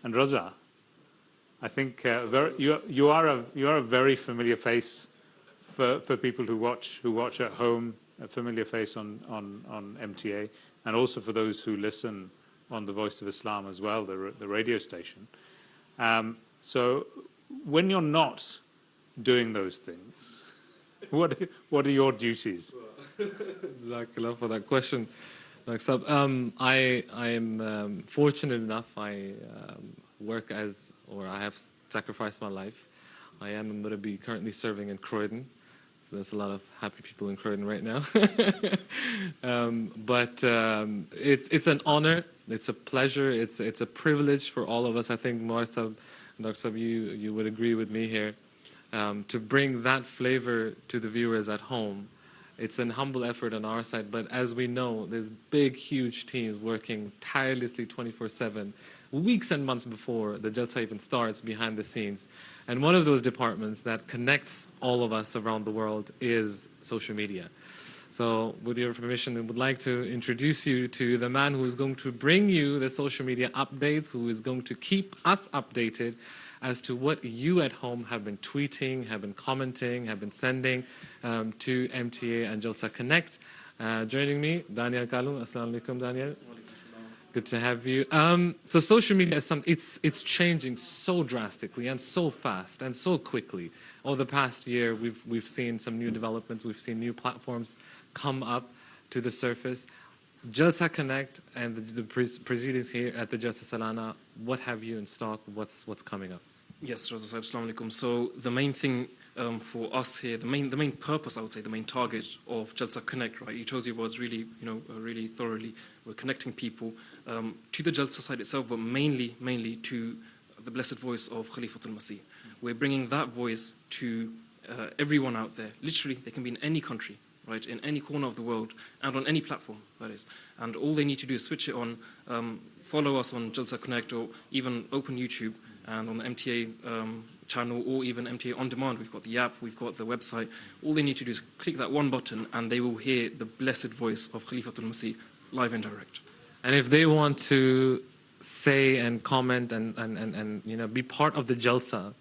And Raza, I think you are a very familiar face for people who watch at home, a familiar face on MTA, and also for those who listen on the Voice of Islam as well, the radio station. So when you're not doing those things, what are your duties? Jazakallah for that question. I am fortunate enough. I work I have sacrificed my life. I am a Murabi currently serving in Croydon. So there's a lot of happy people in Croydon right now. But it's an honor. It's a pleasure. It's a privilege for all of us. I think Morsab, Dr. Sab, you would agree with me here. To bring that flavor to the viewers at home. It's an humble effort on our side, but as we know, there's big, huge teams working tirelessly 24/7, weeks and months before the Jalsa even starts behind the scenes. And one of those departments that connects all of us around the world is social media. So with your permission, we would like to introduce you to the man who is going to bring you the social media updates, who is going to keep us updated as to what you at home have been tweeting, have been commenting, have been sending to MTA and Jalsa Connect. Joining me, Daniel Kalu. Assalamu alaikum, Daniel. Good to have you. So social media is it's changing so drastically and so fast and so quickly. Over the past year, we've seen some new developments. We've seen new platforms come up to the surface. Jalsa Connect and the proceedings here at the Jalsa Salana, what have you in stock? What's coming up? Yes, Raza Sahib, Assalamu alaikum. So the main thing for us here, the main purpose, I would say, the main target of Jalsa Connect, right? You chose it was really, really thoroughly. We're connecting people to the Jalsa side itself, but mainly to the blessed voice of Khalifatul Masih. We're bringing that voice to everyone out there. Literally, they can be in any country, right, in any corner of the world, and on any platform, that is. And all they need to do is switch it on, follow us on Jalsa Connect, or even open YouTube, and on the MTA channel, or even MTA On Demand. We've got the app, we've got the website. All they need to do is click that one button, and they will hear the blessed voice of Khalifatul Masih live and direct. And if they want to say and comment and be part of the Jalsa,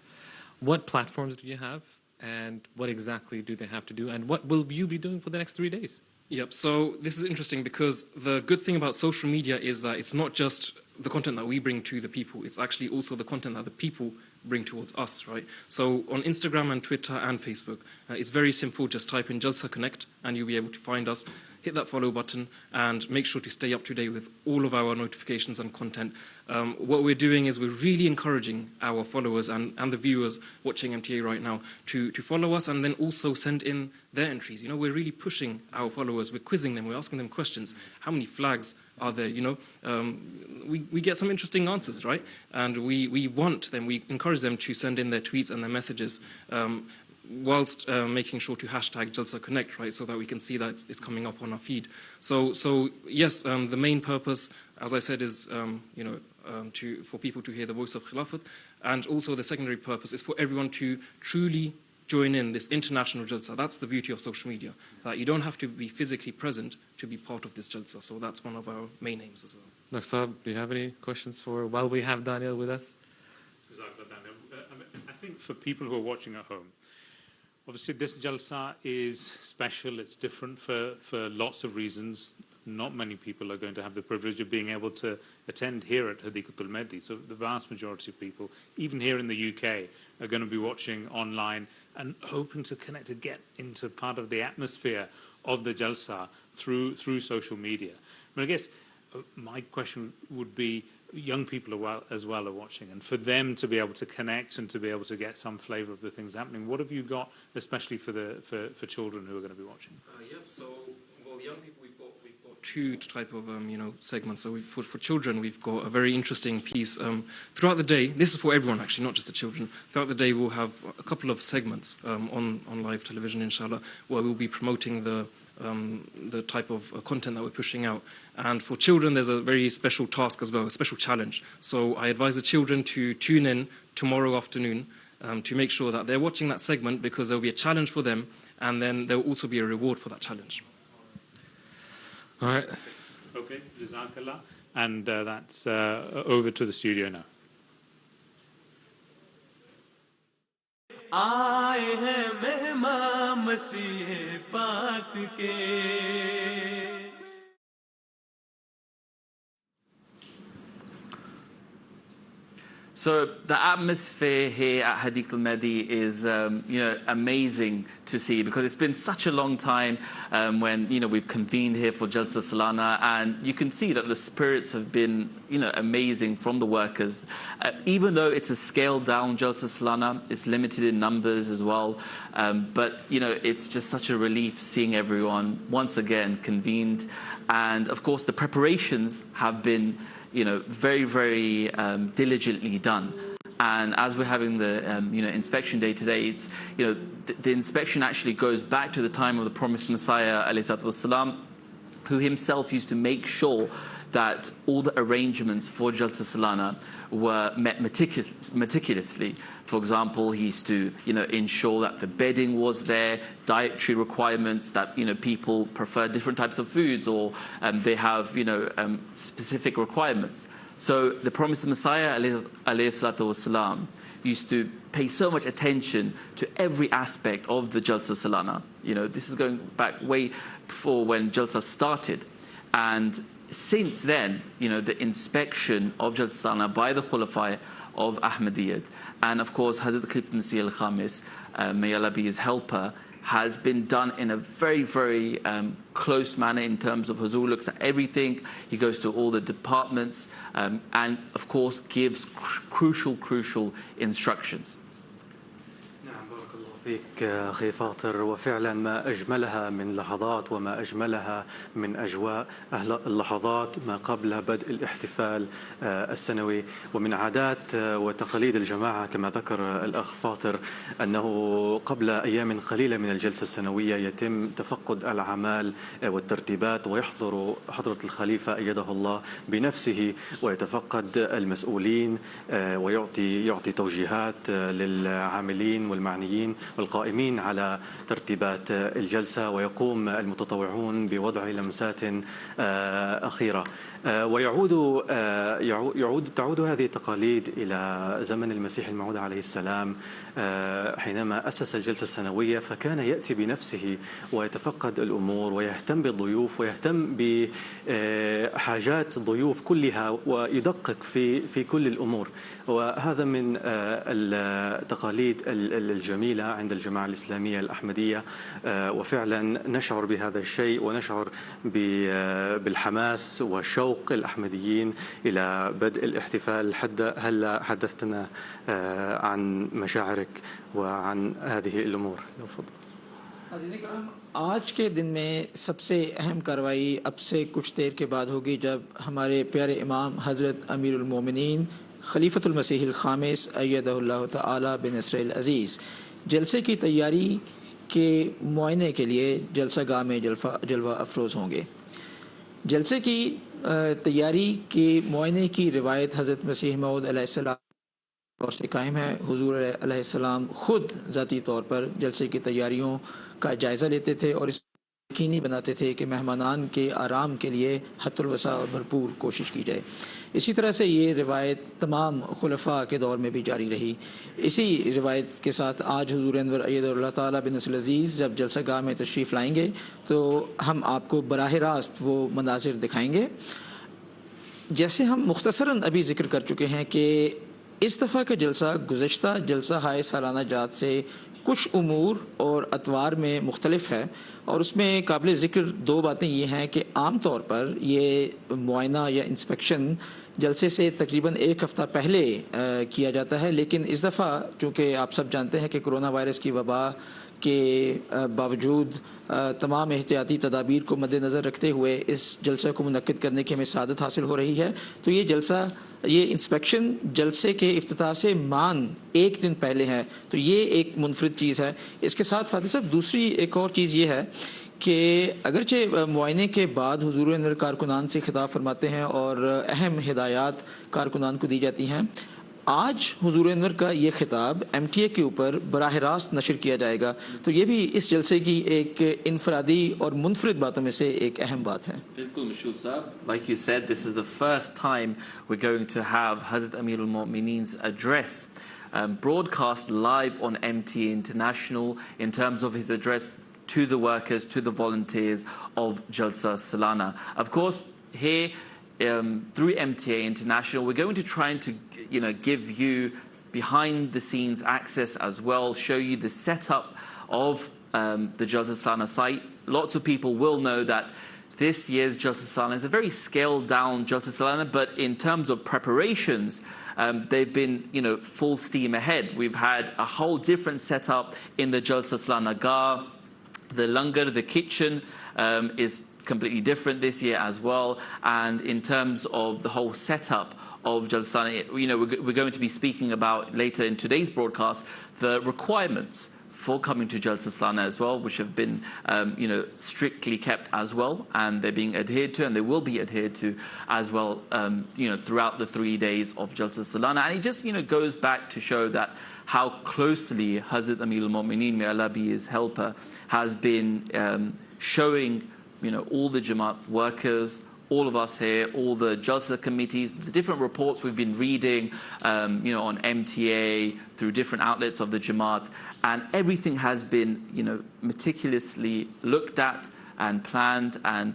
what platforms do you have? And what exactly do they have to do? And what will you be doing for the next 3 days? Yep, so this is interesting because the good thing about social media is that it's not just the content that we bring to the people, it's actually also the content that the people bring towards us, right? So on Instagram and Twitter and Facebook, it's very simple. Just type in Jalsa Connect and you'll be able to find us. Hit that follow button and make sure to stay up to date with all of our notifications and content. What we're doing is we're really encouraging our followers and the viewers watching MTA right now to follow us and then also send in their entries. We're really pushing our followers. We're quizzing them. We're asking them questions. How many flags are there? We get some interesting answers, right? And we want them, we encourage them to send in their tweets and their messages whilst making sure to hashtag Jalsa Connect, right, so that we can see that it's coming up on our feed. So yes, the main purpose, as I said, is for people to hear the voice of Khilafat, and also the secondary purpose is for everyone to truly join in this international Jalsa. That's the beauty of social media, that you don't have to be physically present to be part of this Jalsa. So that's one of our main aims as well. Dr. Saab, do you have any questions while we have Daniel with us? I think for people who are watching at home, obviously this Jalsa is special. It's different for lots of reasons. Not many people are going to have the privilege of being able to attend here at Hadiqatul Mehdi. So the vast majority of people, even here in the UK, are going to be watching online and hoping to connect, to get into part of the atmosphere of the Jalsa through social media. I guess my question would be, young people as well are watching, and for them to be able to connect and to be able to get some flavour of the things happening, what have you got, especially for children who are going to be watching? Young people, we've got two type of segments. So for children, we've got a very interesting piece throughout the day. This is for everyone, actually, not just the children. Throughout the day, we'll have a couple of segments on live television, inshallah, where we'll be promoting the type of content that we're pushing out. And for children, there's a very special task as well, a special challenge. So I advise the children to tune in tomorrow afternoon to make sure that they're watching that segment, because there'll be a challenge for them, and then there'll also be a reward for that challenge. All right. Okay, Jazakallah. And that's over to the studio now. آئے ہیں مہمان مسیح پاک کے. So the atmosphere here at Hadiqatul Mehdi is, amazing to see, because it's been such a long time when, we've convened here for Jalsa Salana, and you can see that the spirits have been, amazing from the workers. Even though it's a scaled down Jalsa Salana, it's limited in numbers as well, but, it's just such a relief seeing everyone once again convened. And of course the preparations have been very, very diligently done. And as we're having the, inspection day today, it's, the inspection actually goes back to the time of the promised Messiah, ﷺ, who himself used to make sure that all the arrangements for Jalsa Salana were met meticulously. For example, he used to, ensure that the bedding was there, dietary requirements, that, people prefer different types of foods, or they have, specific requirements. So the promised Messiah, ﷺ, used to pay so much attention to every aspect of the Jalsa Salana. This is going back way before when Jalsa started. And since then, the inspection of Jalsa Salana by the Khulafa of Ahmadiyyat, and of course Hazrat Khalifat Masih al-Khamis, may Allah be his helper, has been done in a very, very close manner in terms of Huzur looks at everything. He goes to all the departments and of course gives crucial instructions. فيك أخي فاطر، وفعلا ما أجملها من لحظات وما أجملها من أجواء اللحظات ما قبل بدء الاحتفال السنوي. ومن عادات وتقاليد الجماعة كما ذكر الأخ فاطر أنه قبل أيام قليلة من الجلسة السنوية يتم تفقد الأعمال والترتيبات، ويحضر حضرة الخليفة أيده الله بنفسه ويتفقد المسؤولين ويعطي توجيهات للعاملين والمعنيين والقائمين على ترتيبات الجلسة، ويقوم المتطوعون بوضع لمسات أخيرة. تعود هذه التقاليد إلى زمن المسيح الموعود عليه السلام حينما أسس الجلسة السنوية، فكان يأتي بنفسه ويتفقد الأمور ويهتم بالضيوف ويهتم بحاجات الضيوف كلها ويدقق في كل الأمور. وهذا من التقاليد الجميلة عند الجماعة الإسلامية الأحمدية، وفعلا نشعر بهذا الشيء ونشعر بالحماس وشوق الأحمديين إلى بدء الاحتفال. هلا حدثتنا عن مشاعرك وعن هذه الأمور. آج کے دن میں سب سے اہم کارروائی اب سے کچھ دیر کے بعد ہوگی، جب ہمارے پیارے امام حضرت امیر المومنین خلیفۃ المسیح الخامس ایدہ اللہ تعالی بنصرہ العزیز جلسے کی تیاری کے معائنے کے لیے جلسہ گاہ میں جلوہ افروز ہوں گے. جلسے کی تیاری کے معائنے کی روایت حضرت مسیح موعود علیہ السلام اور سے قائم ہے. حضور علیہ السلام خود ذاتی طور پر جلسے کی تیاریوں کا جائزہ لیتے تھے اور اس یقینی بناتے تھے کہ مہمانان کے آرام کے لیے حت الوسع اور بھرپور کوشش کی جائے. اسی طرح سے یہ روایت تمام خلفاء کے دور میں بھی جاری رہی. اسی روایت کے ساتھ آج حضور انور ایدہ اللہ تعالیٰ بن نصر العزیز جب جلسہ گاہ میں تشریف لائیں گے تو ہم آپ کو براہ راست وہ مناظر دکھائیں گے. جیسے ہم مختصراً ابھی ذکر کر چکے ہیں کہ اس دفعہ کا جلسہ گزشتہ جلسہ ہائے سالانہ جات سے کچھ امور اور اطوار میں مختلف ہے، اور اس میں قابل ذکر دو باتیں یہ ہیں کہ عام طور پر یہ معائنہ یا انسپیکشن جلسے سے تقریباً ایک ہفتہ پہلے کیا جاتا ہے، لیکن اس دفعہ چونکہ آپ سب جانتے ہیں کہ کرونا وائرس کی وبا کے باوجود تمام احتیاطی تدابیر کو مد نظر رکھتے ہوئے اس جلسے کو منعقد کرنے کی ہمیں سعادت حاصل ہو رہی ہے. تو یہ انسپیکشن جلسے کے افتتاح سے مان ایک دن پہلے ہے، تو یہ ایک منفرد چیز ہے. اس کے ساتھ فاتح صاحب دوسری ایک اور چیز یہ ہے کہ اگرچہ معائنے کے بعد حضور انور کارکنان سے خطاب فرماتے ہیں اور اہم ہدایات کارکنان کو دی جاتی ہیں، آج حضور انور کا یہ خطاب ایم ٹی اے کے اوپر براہ راست نشر کیا جائے گا، تو یہ بھی اس جلسے کی ایک انفرادی اور منفرد باتوں میں سے ایک اہم بات ہے. بالکل مشہور صاحب. Like you said, this is the first time we're going to have Hazrat Amir al-Mu'mineen's address broadcast live on MTA International in terms of his address to the workers, to the volunteers of Jalsa Salana. Of course, here through MTA International, we're going to try to give you behind the scenes access as well, show you the setup of the Jalsa Salana site. Lots of people will know that this year's Jalsa Salana is a very scaled down Jalsa Salana, but in terms of preparations, they've been full steam ahead. We've had a whole different setup in the Jalsa Salana Gar. The langar, the kitchen, is completely different this year as well. And in terms of the whole setup of Jalsa Salana, we're going to be speaking about later in today's broadcast the requirements for coming to Jalsa Salana as well, which have been strictly kept as well, and they're being adhered to, and they will be adhered to as well throughout the 3 days of Jalsa Salana. And it just goes back to show that how closely Hazrat Amir al-Mu'mineen, may Allah be his helper, has been showing all the Jamaat workers, all of us here, all the Jalsa committees, the different reports we've been reading, on MTA, through different outlets of the Jamaat, and everything has been, meticulously looked at and planned, and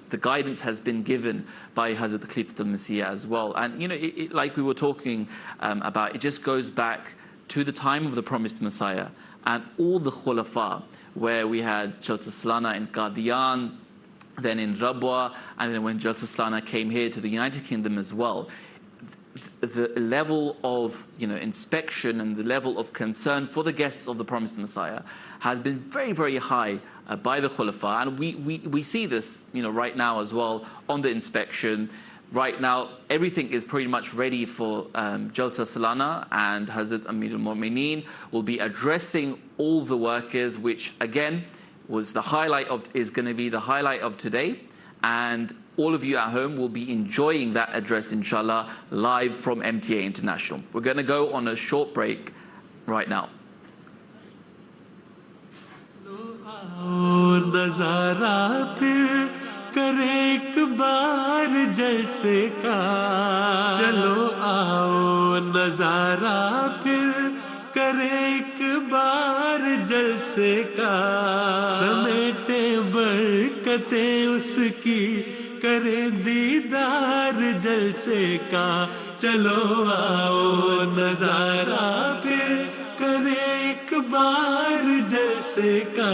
the guidance has been given by Hazrat Khalifatul Masih as well. And like we were talking about, it just goes back to the time of the promised Messiah and all the Khulafa, where we had Jalsa Salana in Qadian, then in Rabwa, and then when Jalsa Salana came here to the United Kingdom as well. The level of inspection and the level of concern for the guests of the promised Messiah has been very, very high by the Khulafa, and we see this right now as well on the inspection. Right now, everything is pretty much ready for Jalsa Salana, and Hazrat Amir al-Mu'mineen will be addressing all the workers, which again is going to be the highlight of today. And all of you at home will be enjoying that address, inshallah, live from MTA International. We're going to go on a short break right now. کرے ایک بار جلسے کا چلو آؤ نظارہ پھر کرے ایک بار جلسے کا سمیٹے برکتیں اس کی کرے دیدار جلسے کا چلو آؤ نظارہ پھر کرے ایک بار جلسے کا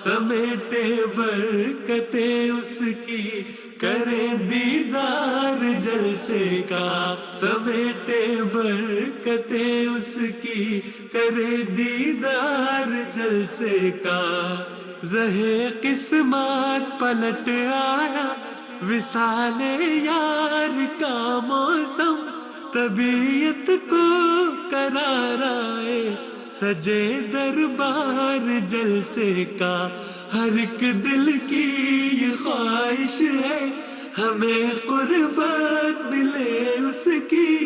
سمیٹے برکتیں اس کی کرے دیدار جلسے کا سمیٹے برکتیں اس کی کرے دیدار جلسے کا زہے قسمت پلٹ آیا وصال یار کا موسم طبیعت کو قرار آئے سجے دربار جلسے کا ہر ایک دل کی یہ خواہش ہے ہمیں قربت ملے اس کی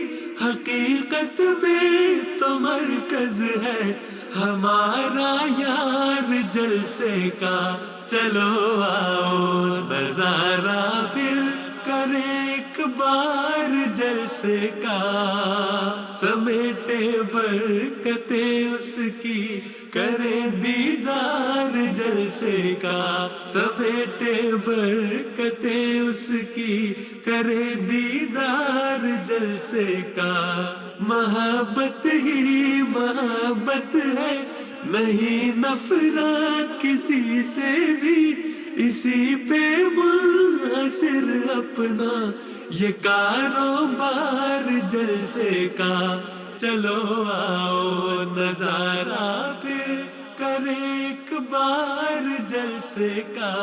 حقیقت میں تو مرکز ہے ہمارا یار جلسے کا چلو آؤ نظارہ پھر کرے ایک بار جلسے کا سمیٹے برکتیں اس کی کرے دیدار جلسے کا سمیٹے برکتیں اس کی کرے دیدار جلسے کا محبت ہی محبت ہے نہیں نفرت کسی سے بھی اسی پہ منحصر اپنا یہ کاروبار جلسے کا چلو آؤ نظارہ پھر کرے ایک بار جلسے کا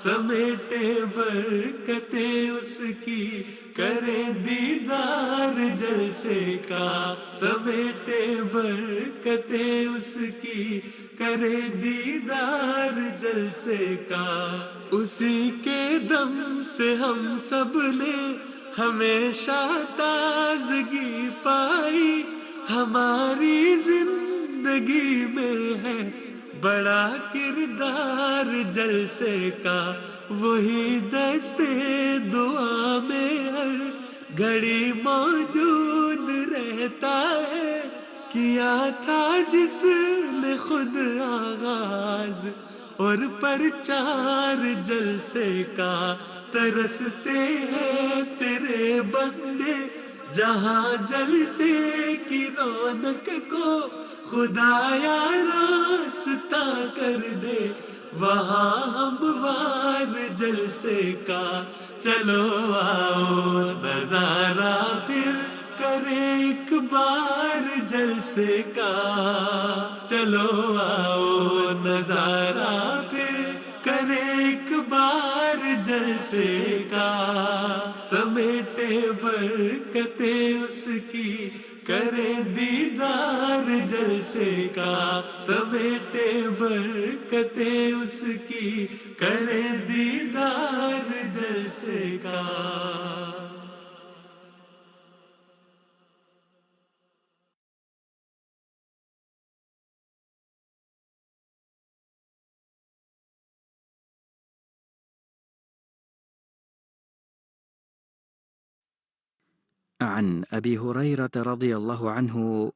سمیٹے برکتیں اس کی کرے دیدار جلسے کا سمیٹے برکتیں اس کی کرے دیدار جلسے کا اسی کے دم سے ہم سب نے ہمیشہ تازگی پائی ہماری زندگی میں ہے بڑا کردار جلسے کا وہی دستے دعا میں ہر گھڑی موجود رہ کہتا ہے کیا تھا جس نے خود آغاز اور پرچار جلسے کا ترستے ہیں تیرے بندے جہاں جلسے کی رونق کو خدایا راستہ کر دے وہاں ہموار جلسے کا چلو آؤ نظارہ پھر کرے ایک بار جلسے کا چلو آؤ نظارہ پھر کرے ایک بار جلسے کا سمیٹے برکتیں اس کی کرے دیدار جلسے کا سمیٹے برکتیں اس کی کرے دیدار جلسے کا. عن أبي هريرة رضي الله عنه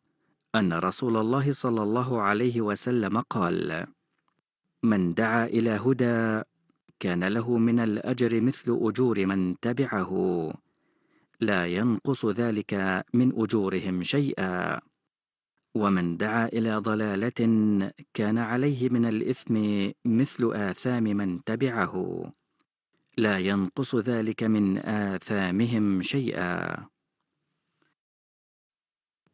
أن رسول الله صلى الله عليه وسلم قال: من دعا إلى هدى كان له من الأجر مثل أجور من تبعه لا ينقص ذلك من أجورهم شيئا ومن دعا إلى ضلالة كان عليه من الإثم مثل آثام من تبعه لا ينقص ذلك من آثامهم شيئا.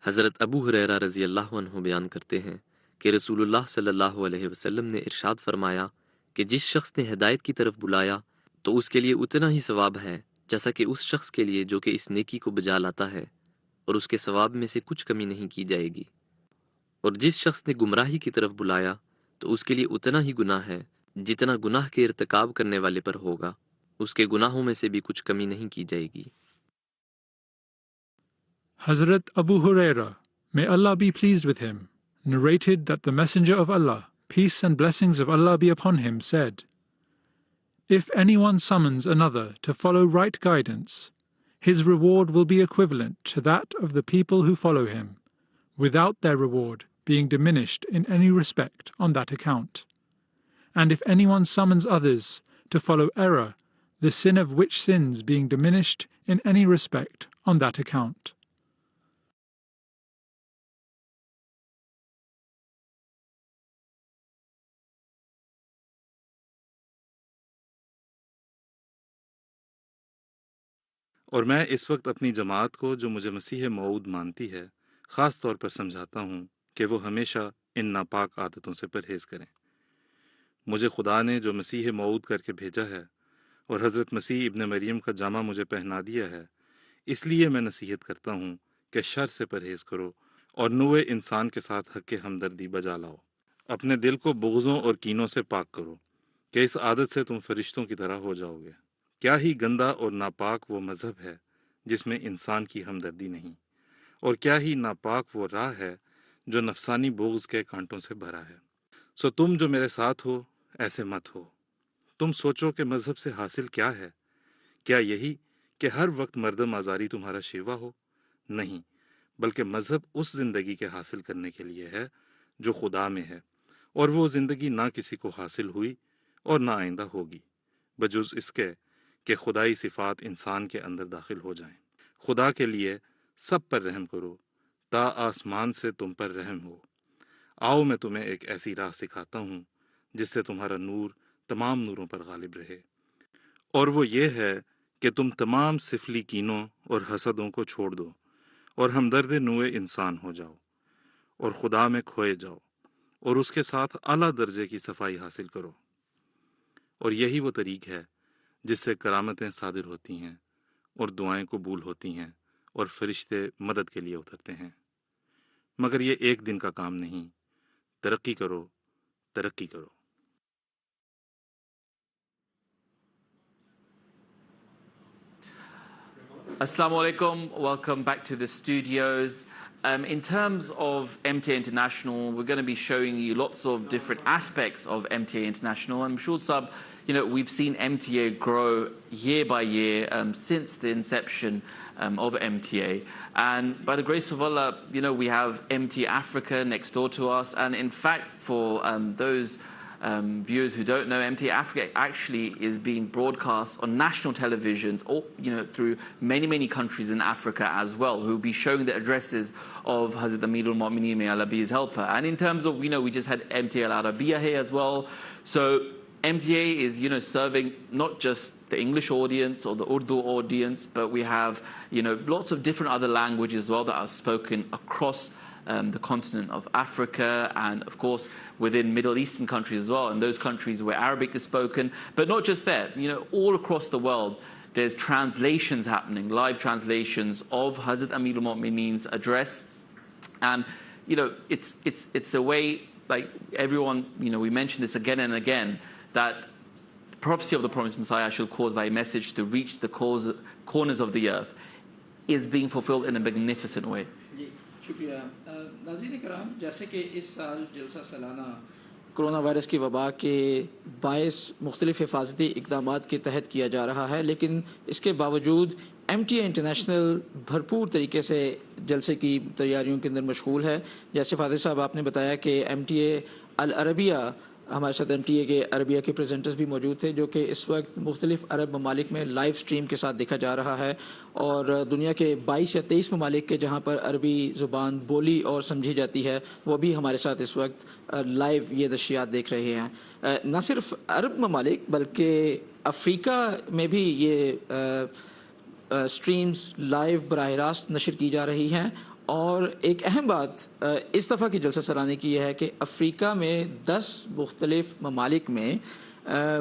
حضرت ابو ہریرہ رضی اللہ عنہ بیان کرتے ہیں کہ رسول اللہ صلی اللہ علیہ وسلم نے ارشاد فرمایا کہ جس شخص نے ہدایت کی طرف بلایا تو اس کے لیے اتنا ہی ثواب ہے جیسا کہ اس شخص کے لیے جو کہ اس نیکی کو بجا لاتا ہے، اور اس کے ثواب میں سے کچھ کمی نہیں کی جائے گی. اور جس شخص نے گمراہی کی طرف بلایا تو اس کے لیے اتنا ہی گناہ ہے جتنا گناہ کے ارتکاب کرنے والے پر ہوگا، اس کے گناہوں میں سے بھی کچھ کمی نہیں کی جائے گی. Hazrat Abu Huraira, may Allah be pleased with him, narrated that the Messenger of Allah, peace and blessings of Allah be upon him, said, "If anyone summons another to follow right guidance, his reward will be equivalent to that of the people who follow him, without their reward being diminished in any respect on that account. And if anyone summons others to follow error, the sin of which sins being diminished in any respect on that account." اور میں اس وقت اپنی جماعت کو جو مجھے مسیح موعود مانتی ہے خاص طور پر سمجھاتا ہوں کہ وہ ہمیشہ ان ناپاک عادتوں سے پرہیز کریں. مجھے خدا نے جو مسیح موعود کر کے بھیجا ہے اور حضرت مسیح ابن مریم کا جامہ مجھے پہنا دیا ہے، اس لیے میں نصیحت کرتا ہوں کہ شر سے پرہیز کرو اور نوع انسان کے ساتھ حق ہمدردی بجا لاؤ. اپنے دل کو بغضوں اور کینوں سے پاک کرو کہ اس عادت سے تم فرشتوں کی طرح ہو جاؤ گے. کیا ہی گندا اور ناپاک وہ مذہب ہے جس میں انسان کی ہمدردی نہیں، اور کیا ہی ناپاک وہ راہ ہے جو نفسانی بغض کے کانٹوں سے بھرا ہے. سو تم جو میرے ساتھ ہو ایسے مت ہو. تم سوچو کہ مذہب سے حاصل کیا ہے؟ کیا یہی کہ ہر وقت مردم آزاری تمہارا شیوا ہو؟ نہیں، بلکہ مذہب اس زندگی کے حاصل کرنے کے لیے ہے جو خدا میں ہے، اور وہ زندگی نہ کسی کو حاصل ہوئی اور نہ آئندہ ہوگی بجز اس کے کہ خدائی صفات انسان کے اندر داخل ہو جائیں. خدا کے لیے سب پر رحم کرو تا آسمان سے تم پر رحم ہو. آؤ میں تمہیں ایک ایسی راہ سکھاتا ہوں جس سے تمہارا نور تمام نوروں پر غالب رہے، اور وہ یہ ہے کہ تم تمام سفلی کینوں اور حسدوں کو چھوڑ دو اور ہمدرد نوع انسان ہو جاؤ اور خدا میں کھوئے جاؤ اور اس کے ساتھ اعلیٰ درجے کی صفائی حاصل کرو. اور یہی وہ طریق ہے جس سے کرامتیں صادر ہوتی ہیں اور دعائیں قبول ہوتی ہیں اور فرشتے مدد کے لیے اترتے ہیں. مگر یہ ایک دن کا کام نہیں. ترقی کرو، ترقی کرو. Assalamu alaikum, welcome back to the studios. In terms of MTA International, we're going to be showing you lots of different aspects of MTA International. I'm sure, Sab, we've seen MTA grow year by year since the inception of MTA. And by the grace of Allah, we have MTA Africa next door to us. And in fact, for those viewers who don't know, MTA Africa actually is being broadcast on national televisions, through many countries in Africa as well, who will be showing the addresses of Hazrat Amirul Mu'mineen, may Allah be his helper. And in terms of, we just had MTA Al Arabiya here as well. So MTA is, serving not just the English audience or the Urdu audience, but we have, lots of different other languages as well that are spoken across the continent of Africa, and of course within Middle Eastern countries as well, and those countries where Arabic is spoken. But not just there, all across the world there's translations happening, live translations of Hazrat Amirul Mu'mineen's address. And it's a way, like everyone, we mention this again and again, that the prophecy of the promised Messiah shall cause thy message to reach the corners of the earth is being fulfilled in a magnificent way. شکریہ ناظرین کرام. جیسے کہ اس سال جلسہ سالانہ corona virus کی وبا کے باعث مختلف حفاظتی اقدامات کے تحت کیا جا رہا ہے، لیکن اس کے باوجود ایم ٹی اے انٹرنیشنل بھرپور طریقے سے جلسے کی تیاریوں کے اندر مشغول ہے. جیسے فادر صاحب آپ نے بتایا کہ ایم ٹی اے العربیہ، ہمارے ساتھ ایم ٹی اے کے عربیہ کے پریزنٹرز بھی موجود تھے، جو کہ اس وقت مختلف عرب ممالک میں لائیو سٹریم کے ساتھ دیکھا جا رہا ہے، اور دنیا کے 22 یا 23 ممالک کے جہاں پر عربی زبان بولی اور سمجھی جاتی ہے، وہ بھی ہمارے ساتھ اس وقت لائیو یہ نشریات دیکھ رہے ہیں. نہ صرف عرب ممالک بلکہ افریقہ میں بھی یہ سٹریمز لائیو براہ راست نشر کی جا رہی ہیں. اور ایک اہم بات اس دفعہ کی جلسہ سالانہ کی یہ ہے کہ افریقہ میں 10 مختلف ممالک میں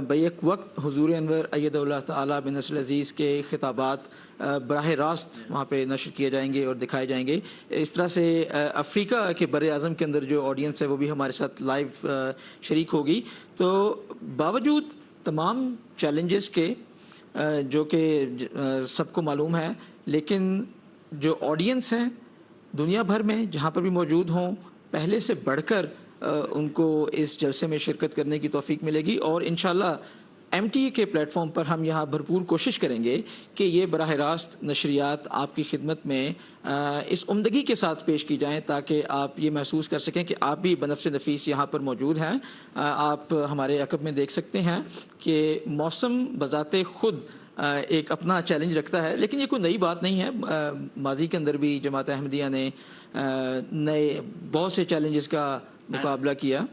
بیک وقت حضور انور ایدہ اللہ تعالیٰ بن نصر العزیز کے خطابات براہ راست وہاں پہ نشر کیے جائیں گے اور دکھائے جائیں گے. اس طرح سے افریقہ کے بر اعظم کے اندر جو آڈینس ہے وہ بھی ہمارے ساتھ لائیو شریک ہوگی. تو باوجود تمام چیلنجز کے جو کہ سب کو معلوم ہے، لیکن جو آڈینس ہیں دنیا بھر میں جہاں پر بھی موجود ہوں، پہلے سے بڑھ کر ان کو اس جلسے میں شرکت کرنے کی توفیق ملے گی. اور انشاءاللہ ایم ٹی اے کے پلیٹ فارم پر ہم یہاں بھرپور کوشش کریں گے کہ یہ براہ راست نشریات آپ کی خدمت میں اس عمدگی کے ساتھ پیش کی جائیں، تاکہ آپ یہ محسوس کر سکیں کہ آپ بھی بنفس نفیس یہاں پر موجود ہیں. آپ ہمارے عقب میں دیکھ سکتے ہیں کہ موسم بذات خود ایک اپنا چیلنج رکھتا ہے، لیکن یہ کوئی نئی بات نہیں ہے. ماضی کے اندر بھی جماعت احمدیہ نے نئے بہت سے چیلنجز کا مقابلہ کیا.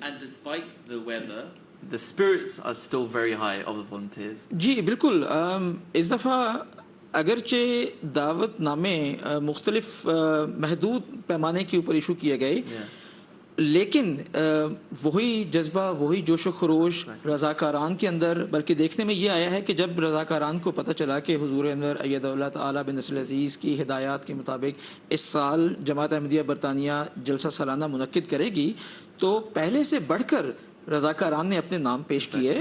The spirits are still very high of the volunteers. جی بالکل. اس دفعہ اگرچہ دعوت نامے مختلف محدود پیمانے کے اوپر ایشو کیے گئے، لیکن وہی جذبہ، وہی جوش و خروش رضاکاران کے اندر، بلکہ دیکھنے میں یہ آیا ہے کہ جب رضاکاران کو پتہ چلا کہ حضور انور ایدہ اللہ تعالیٰ بن نصر العزیز کی ہدایات کے مطابق اس سال جماعت احمدیہ برطانیہ جلسہ سالانہ منعقد کرے گی، تو پہلے سے بڑھ کر رضاکاران نے اپنے نام پیش کیے،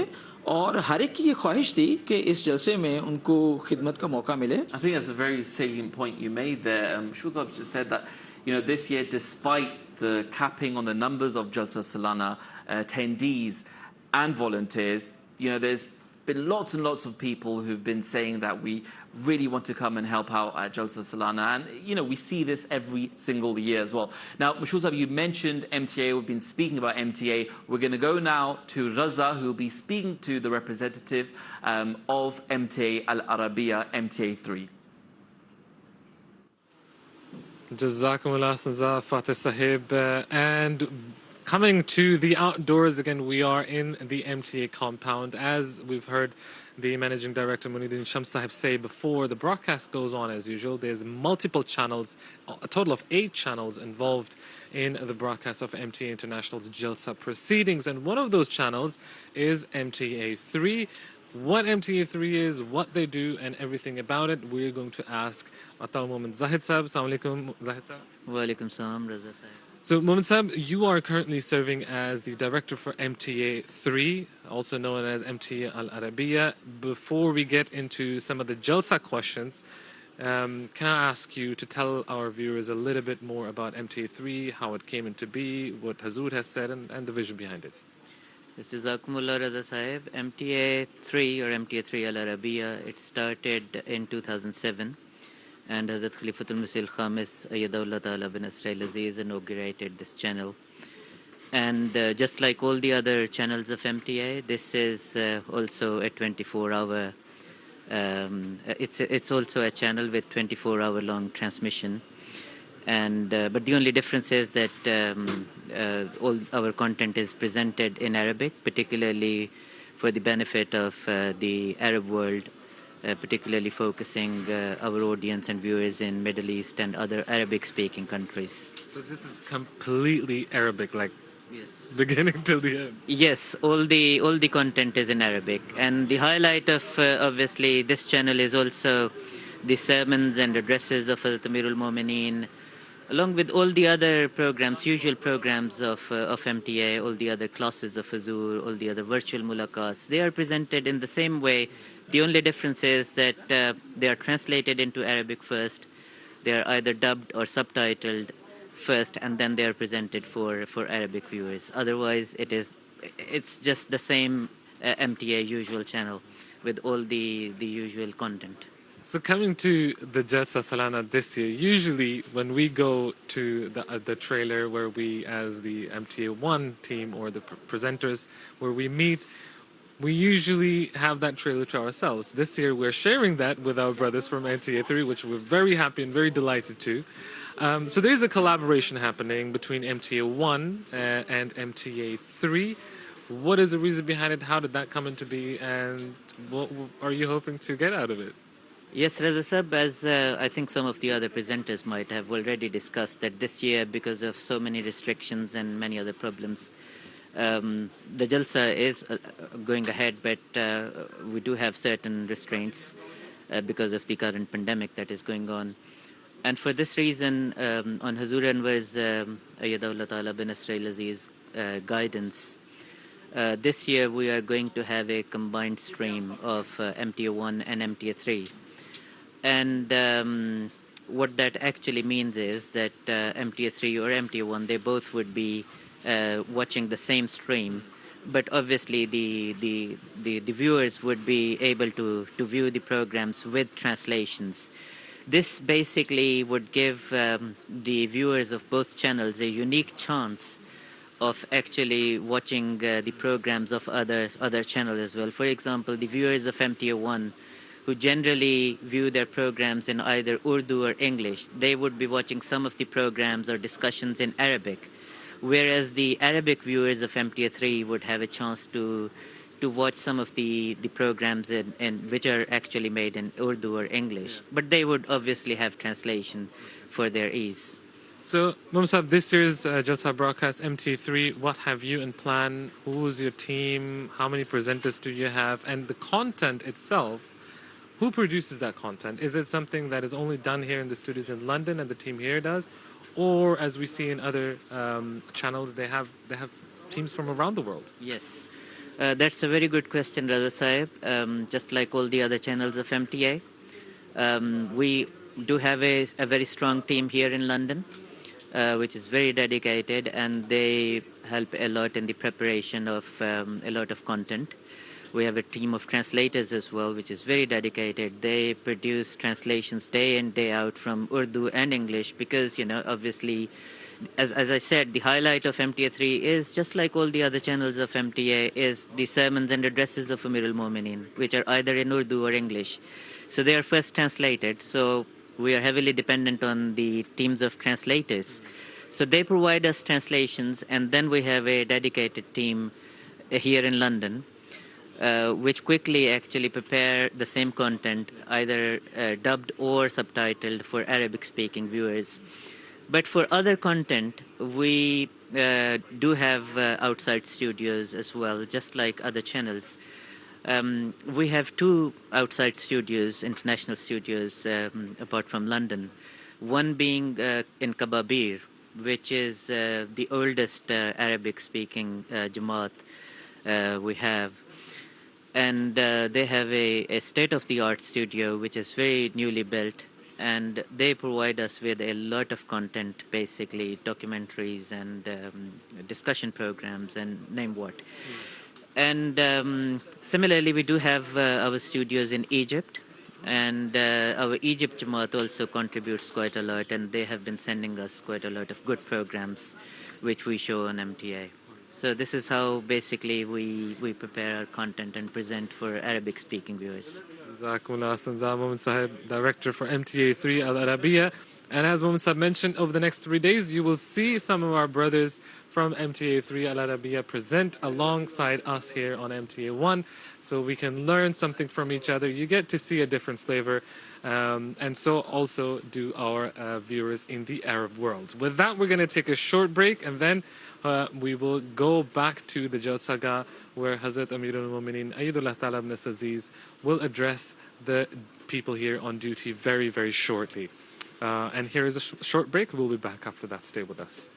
اور ہر ایک کی یہ خواہش تھی کہ اس جلسے میں ان کو خدمت کا موقع ملے. I think that's a very salient point you made there. Shulzab just said that, this year, despite the capping on the numbers of Jalsa Salana attendees and volunteers, there's been lots and lots of people who've been saying that we really want to come and help out at Jalsa Salana, and we see this every single year as well. Now, Mashhur Sahib, you mentioned MTA. We've been speaking about MTA. We're going to go now to Raza, who will be speaking to the representative of MTA Al Arabiya, MTA 3. Jazakumullah Sanza Fateh Sahib. And coming to the outdoors again, we are in the MTA compound. As we've heard the Managing Director Muhyiddin Shams Sahib say before, the broadcast goes on as usual. There's multiple channels, a total of 8 channels involved in the broadcast of MTA International's Jalsa proceedings. And one of those channels is MTA 3. What MTA 3 is, what they do, and everything about it, we're going to ask Atal Mohammed Zahid Sahib. Assalamu alaikum, Zahid Sahib. Wa alaikum salam, Raza Sahib. So, Mohammed Sahib, you are currently serving as the director for MTA 3, also known as MTA Al Arabiya. Before we get into some of the Jalsa questions, Can I ask you to tell our viewers a little bit more about MTA3, how it came into be, what Hazur has said, and the vision behind it? Yes, Jazakumullah Raza Sahib. MTA3 or MTA3 Al Arabiya, it started in 2007, and Hazrat Khalifatul Masih Khamis Ayyadullah Ta'ala bin Asrail Aziz inaugurated this channel. And just like all the other channels of MTA, this is also a 24-hour. It's also a channel with 24-hour long transmission. And but the only difference is that all our content is presented in Arabic, particularly for the benefit of the Arab world, particularly focusing our audience and viewers in Middle East and other Arabic-speaking countries. So this is completely Arabic, like Yes. beginning till the end. Yes, all the content is in Arabic, and the highlight of obviously this channel is also the sermons and addresses of Amirul Mu'mineen, along with all the other programs, usual programs of MTA, all the other classes of Hazur, all the other virtual mulaqats. They are presented in the same way. The only difference is that they are translated into Arabic first. They are either dubbed or subtitled first, and then they are presented for Arabic viewers. Otherwise, it's just the same MTA usual channel with all the usual content. So coming to the Jalsa Salana this year, usually when we go to the trailer where we, as the MTA1 team or the presenters, where we meet, we usually have that trailer to ourselves. This year we're sharing that with our brothers from MTA3, which we're very happy and very delighted to. So there's a collaboration happening between MTA1 and MTA3. What is the reason behind it? How did that come into be? And what are you hoping to get out of it? Yes, Raza Sab, as I think some of the other presenters might have already discussed, that this year, because of so many restrictions and many other problems, the Jalsa is going ahead, but we do have certain restraints because of the current pandemic that is going on. And for this reason, on Hazur Anwar's Ayyadullah Ta'ala bin Asrail Aziz guidance, this year we are going to have a combined stream of MTA1 and MTA3. And what that actually means is that MTA3 or MTA1, they both would be watching the same stream, but obviously the viewers would be able to view the programs with translations. This basically would give the viewers of both channels a unique chance of actually watching the programs of other channels as well. For example, the viewers of MTA1 who generally view their programs in either Urdu or English, they would be watching some of the programs or discussions in Arabic, whereas the Arabic viewers of MTA3 would have a chance to watch some of the programs which are actually made in Urdu or English, but they would obviously have translation for their ease. So, Mumsab, this year's Jalsa broadcast, MT3, what have you in plan? Who's your team? How many presenters do you have? And the content itself, who produces that content? Is it something that is only done here in the studios in London and the team here does? Or, as we see in other channels, they have teams from around the world? Yes. That's a very good question, Raza Sahib. Just like all the other channels of MTA, we do have a very strong team here in London, which is very dedicated, and they help a lot in the preparation of a lot of content. We have a team of translators as well, which is very dedicated. They produce translations day in, day out from Urdu and English because, obviously, as I said, the highlight of MTA3 is, just like all the other channels of MTA, is the sermons and addresses of Amirul Mu'mineen, which are either in Urdu or English. So they are first translated. So we are heavily dependent on the teams of translators. So they provide us translations, and then we have a dedicated team here in London, which quickly actually prepare the same content, either dubbed or subtitled for Arabic-speaking viewers. But for other content, we do have outside studios as well, just like other channels. We have two outside studios, international studios, apart from London. One being in Kababir, which is the oldest Arabic-speaking Jamaat we have. And they have a state-of-the-art studio, which is very newly built. and they provide us with a lot of content, basically documentaries and discussion programs and name what. And similarly, we do have our studios in Egypt, and our Egypt Jamaat also contributes quite a lot, and they have been sending us quite a lot of good programs which we show on MTA. So this is how basically we prepare our content and present for Arabic speaking viewers. Jazakumullah Ahsan, Mohammed Sahib, Director for MTA3 Al Arabiya. And as Mohammed Sahib mentioned, over the next 3 days, you will see some of our brothers from MTA3 Al Arabiya present alongside us here on MTA1, so we can learn something from each other. You get to see a different flavor, and so also do our viewers in the Arab world. With that, we're going to take a short break, and then we will go back to the Jalsa where Hazrat Amir al-Mu'mineen Ayyadullah Ta'ala ibn Aziz will address the people here on duty very, very shortly. And here is a short break. We'll be back after that. Stay with us.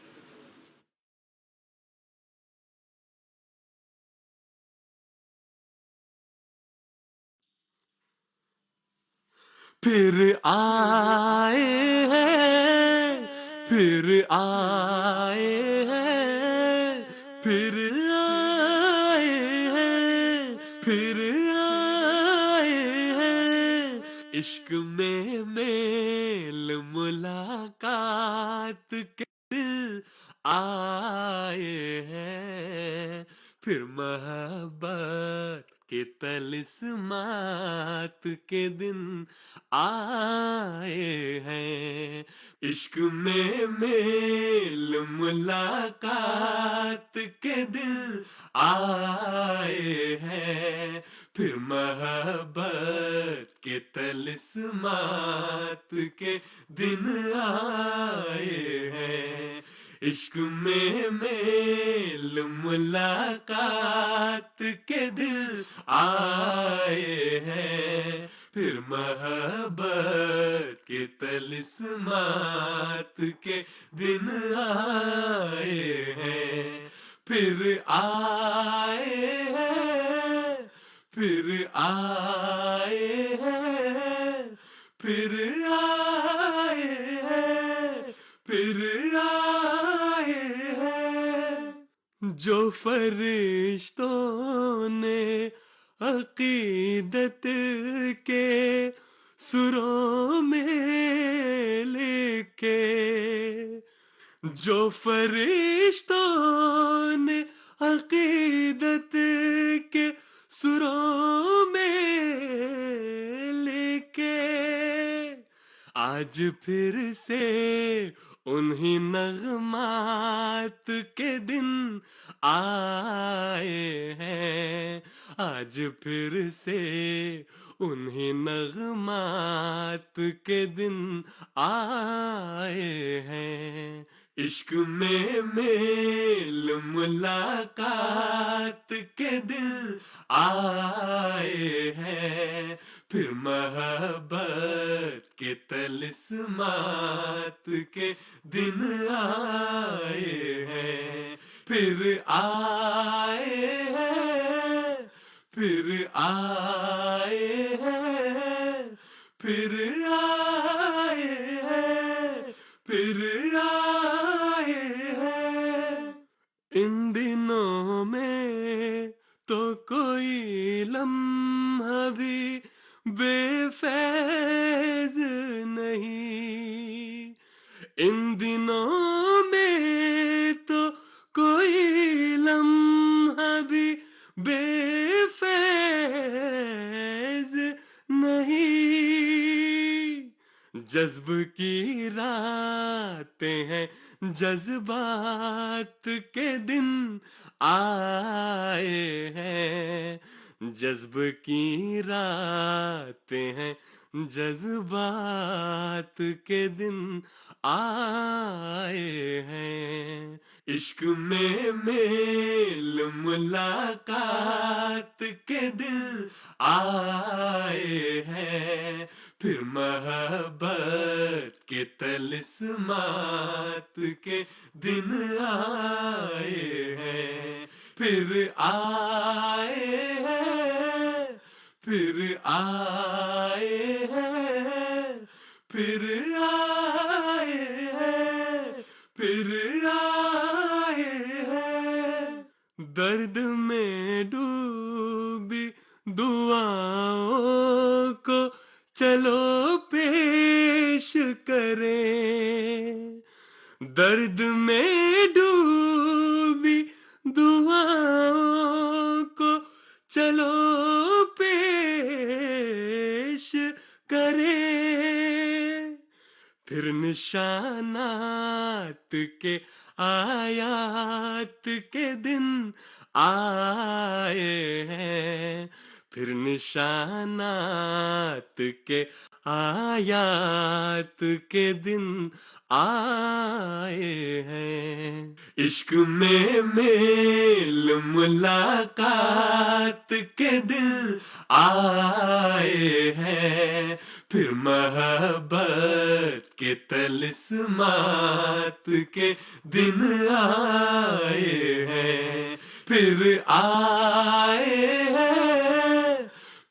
फिर आए हैं, फिर आए हैं, फिर आए हैं, फिर आए हैं, इश्क में मेल मुलाकात के दिल आए हैं, फिर मोहब्बत के तलिस्मात के दिन आए हैं, इश्क में मेल मुलाकात के दिन आए हैं, फिर मोहब्बत के तलिस्मात के दिन आए हैं, इश्क में मेल मुलाकात के दिल आए हैं, फिर मोहब्बत के तलिस्मात के दिन आए हैं, फिर आए हैं, फिर आए हैं, फिर आए हैं, फिर आए हैं, जो फरिश्तों ने अकीदत के सुरों में लिखे, जो फरिश्तों ने अकीदत के सुरों में लिखे, आज फिर से उन्हीं नगमात के दिन आए हैं, आज फिर से उन्हीं नगमात के दिन आए हैं, इश्क में मेल मुलाकात के दिन आए हैं, फिर मोहब्बत के तलिस्मात के दिन आए हैं, फिर आए हैं, फिर आए हैं, फिर आए हैं, फिर आए हैं, इन दिनों में तो कोई लम्हा भी बेफैज नहीं, इन दिनों में तो कोई लम्हा भी बेफैज नहीं, जज्ब की रातें हैं, जज्बात के दिन आए हैं, जज्ब की रातें हैं, जज्बात के दिन आए हैं, इश्क में मेल मुलाकात के दिन आए हैं, फिर मोहब्बत के तलिस्मात के दिन आए हैं, फिर आए हैं, फिर आए हैं, پھر آئے ہیں پھر آئے ہیں درد میں ڈوبی دعاؤں کو چلو پیش کریں درد میں ڈوبی دعاؤں کو چلو پیش کریں پھر نشانات کے آیات کے دن آئے ہیں پھر نشانات کے آیات کے دن آئے ہیں عشق میں میل ملاقات کے دن آئے ہیں پھر محبت کے طلسمات کے دن آئے ہیں پھر آئے ہیں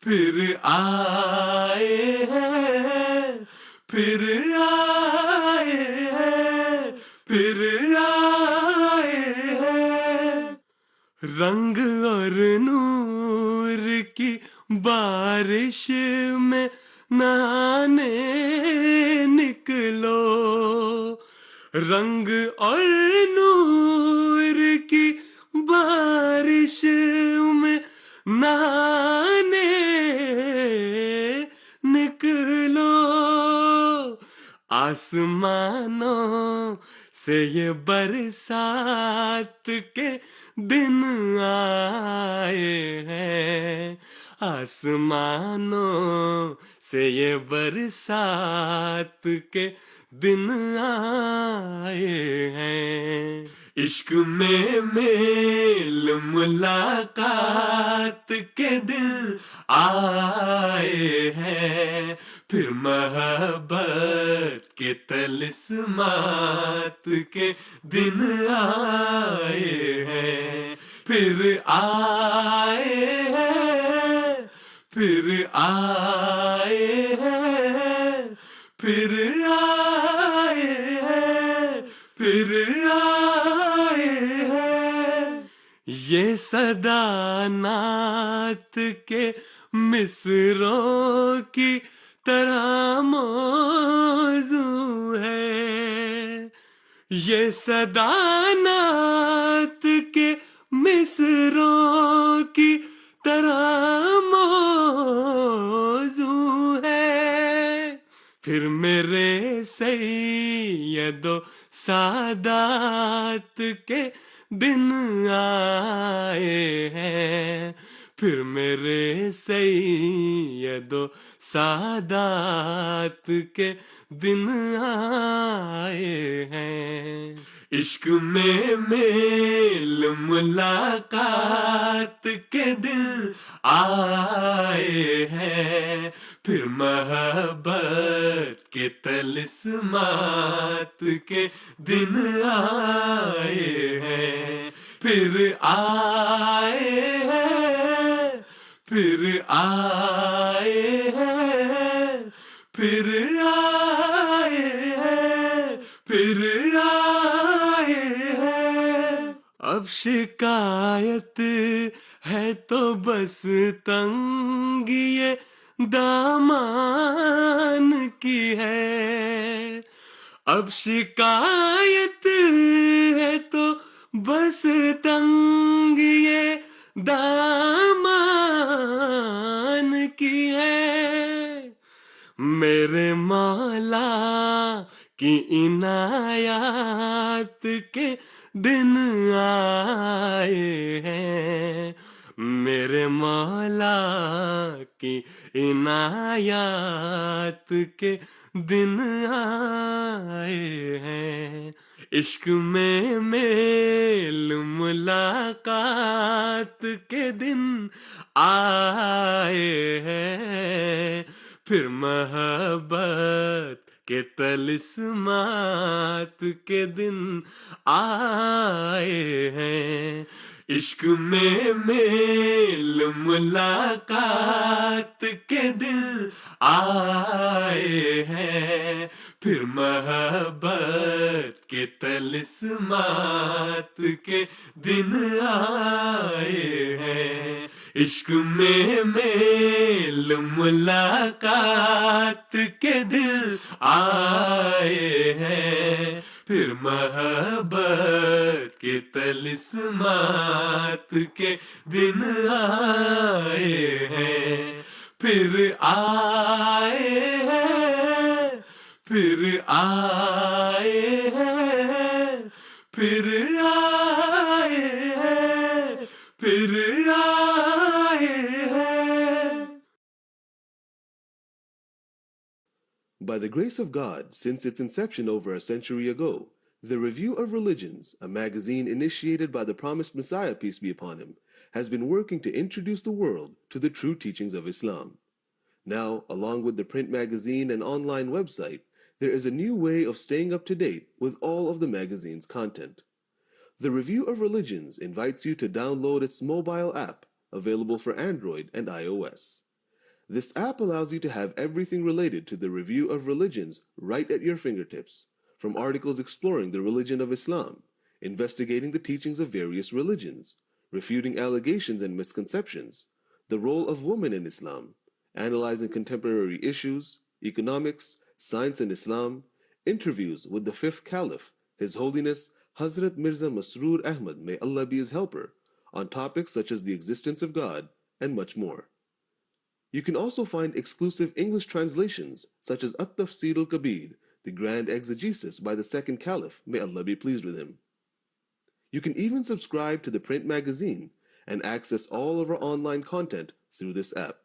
پھر آئے ہیں پھر آئے ہیں پھر آئے ہیں رنگ اور نور کی بارش میں نہانے نکلو رنگ اور نور کی بارش میں نہانے نکلو آسمانوں سے یہ برسات کے دن آئے ہیں آسمانوں سے یہ برسات کے دن آئے ہیں عشق میں میل ملاقات کے دن آئے ہیں پھر محبت کے طلسمات کے دن آئے ہیں پھر آئے ہیں پھر آئے ہیں پھر آئے ہیں پھر آئے ہیں یہ صدا نعت کے مصروں کی طرح موزوں ہے یہ صدا نعت کے مصروں کی طرح موزوں ہے پھر میرے سید و سادات کے دن آئے ہیں پھر میرے سید و سادات کے دن آئے ہیں عشق میں میل ملاقات کے دن آئے ہیں پھر محبت کے طلسمات کے دن آئے ہیں پھر آئے ہیں پھر آئے ہیں پھر آئے ہیں پھر آئے ہیں اب شکایت ہے تو بس تنگی دامان کی ہے اب شکایت ہے تو بس تنگی دامان کی ہے میرے مولا کی عنایات کے دن آئے ہیں میرے مولا کی عنایات کے دن آئے ہیں عشق میں میل ملاقات کے دن آئے ہیں پھر محبت के तलिस्मात के दिन आए हैं इश्क में मेल मुलाकात के दिन आए हैं फिर मोहब्बत के तलिस्मात के दिन आए हैं इश्क में मेल मुलाकात के दिन आए हैं फिर मोहब्बत के तलिस्मात के दिन आए हैं फिर आए हैं फिर आए हैं फिर आए हैं फिर आए हैं. By the grace of God, since its inception over a century ago, the Review of Religions, a magazine initiated by the promised Messiah, peace be upon him, has been working to introduce the world to the true teachings of Islam. Now, along with the print magazine and online website, there is a new way of staying up to date with all of the magazine's content. The Review of Religions invites you to download its mobile app, available for Android and iOS. This app allows you to have everything related to the Review of Religions right at your fingertips, from articles exploring the religion of Islam, investigating the teachings of various religions, refuting allegations and misconceptions, the role of women in Islam, analyzing contemporary issues, economics, science and Islam, interviews with the fifth caliph, His Holiness Hazrat Mirza Masroor Ahmad, may Allah be his helper, on topics such as the existence of God and much more. You can also find exclusive English translations such as At-Tafsir al-Kabir, the Grand Exegesis by the second caliph, may Allah be pleased with him. You can even subscribe to the print magazine and access all of our online content through this app.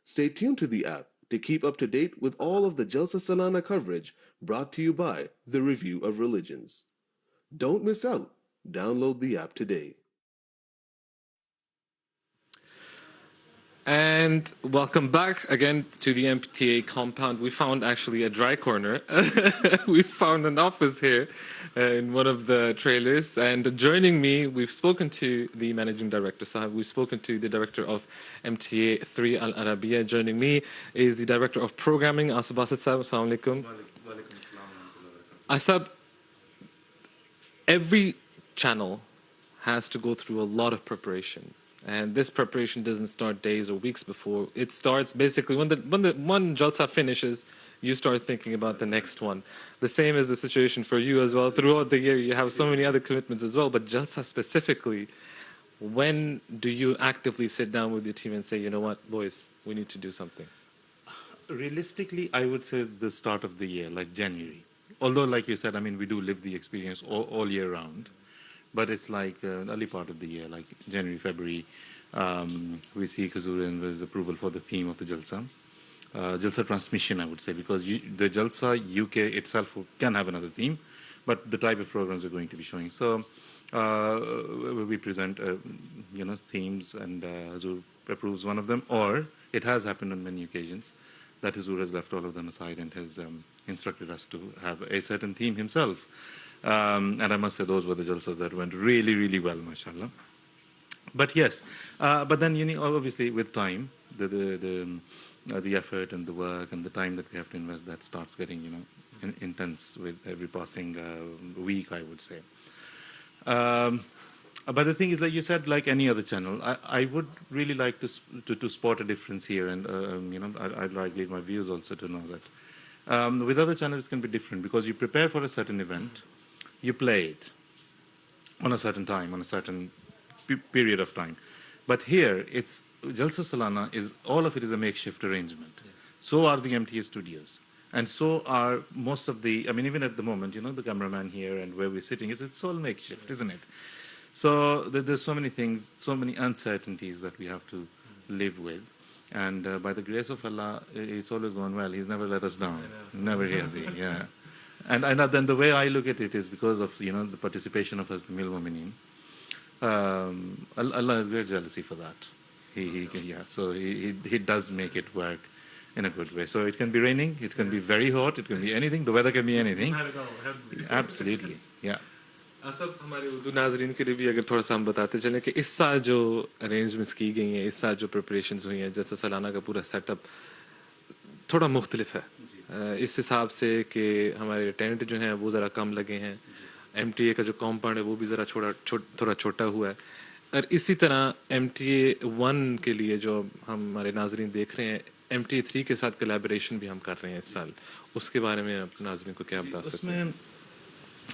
Stay tuned to the app to keep up to date with all of the Jalsa Salana coverage brought to you by the Review of Religions. Don't miss out. Download the app today. And welcome back again to the MTA compound. We found actually a dry corner. We found an office here in one of the trailers. And joining me, we've spoken to the managing director, Sahib. We've spoken to the director of MTA 3 Al Arabiya. Joining me is the director of programming, Asab Asad Sahib. Assalamu alaikum. Asab, every channel has to go through a lot of preparation. And this preparation doesn't start days or weeks before. It starts basically when the one Jalsa finishes, you start thinking about the next one. The same is the situation for you as well. Throughout the year, you have so many other commitments as well. But Jalsa specifically, when do you actively sit down with your team and say, you know what, boys, we need to do something? Realistically, I would say the start of the year, like January. Although, like you said, I mean, we do live the experience all year round. But it's like early part of the year, like January, February, we seek Huzur and his approval for the theme of the Jalsa. Jalsa transmission, I would say, because the Jalsa UK itself can have another theme, but the type of programs we're going to be showing. So we present, themes, and Huzur approves one of them, or it has happened on many occasions that Huzur has left all of them aside and has instructed us to have a certain theme himself. And I must say those were the Jalsas that went really, really well, mashallah. But yes, but then obviously with time, the effort and the work and the time that we have to invest, that starts getting intense with every passing week, I would say. But the thing is, like you said, like any other channel, I would really like to spot a difference here, and I'd like my viewers also to know that with other channels it can be different, because you prepare for a certain event. You play it on a certain time, on a certain period of time. But here, it's Jalsa Salana all of it is a makeshift arrangement. Yeah. So are the MTA studios. And so are most of the, I mean, even at the moment, the cameraman here and where we're sitting, it's all makeshift, isn't it? So there's so many things, so many uncertainties that we have to live with. And by the grace of Allah, it's always gone well. He's never let us down. Never has he, yeah. And then the way I look at it is because of the participation of us, the Mil Mu'mineen. Allah has great jealousy for that. So he does make it work in a good way. So it can be raining, it can be very hot, it can be anything. The weather can be anything. Absolutely, yeah. सब हमारे उर्दू नाजरीन के लिए भी अगर थोड़ा सा हम बताते चलें कि इस साल जो अरेंजमेंट्स की गई हैं, इस साल जो प्रिपरेशंस हुई हैं, जैसे सालाना का पूरा सेटअप थोड़ा मुख्तलिफ है इस हिसाब से कि हमारे टेंट जो हैं वो ज़रा कम लगे हैं, MTA का जो कॉम्पाउंड है वो भी ज़रा थोड़ा छोटा हुआ है, और इसी तरह MTA 1 के लिए जो हमारे नाजरीन देख रहे हैं, MTA 3 के साथ कोलैबोरेशन भी हम कर रहे हैं इस साल, उसके बारे में आप नाजरीन को क्या बता सकते हैं?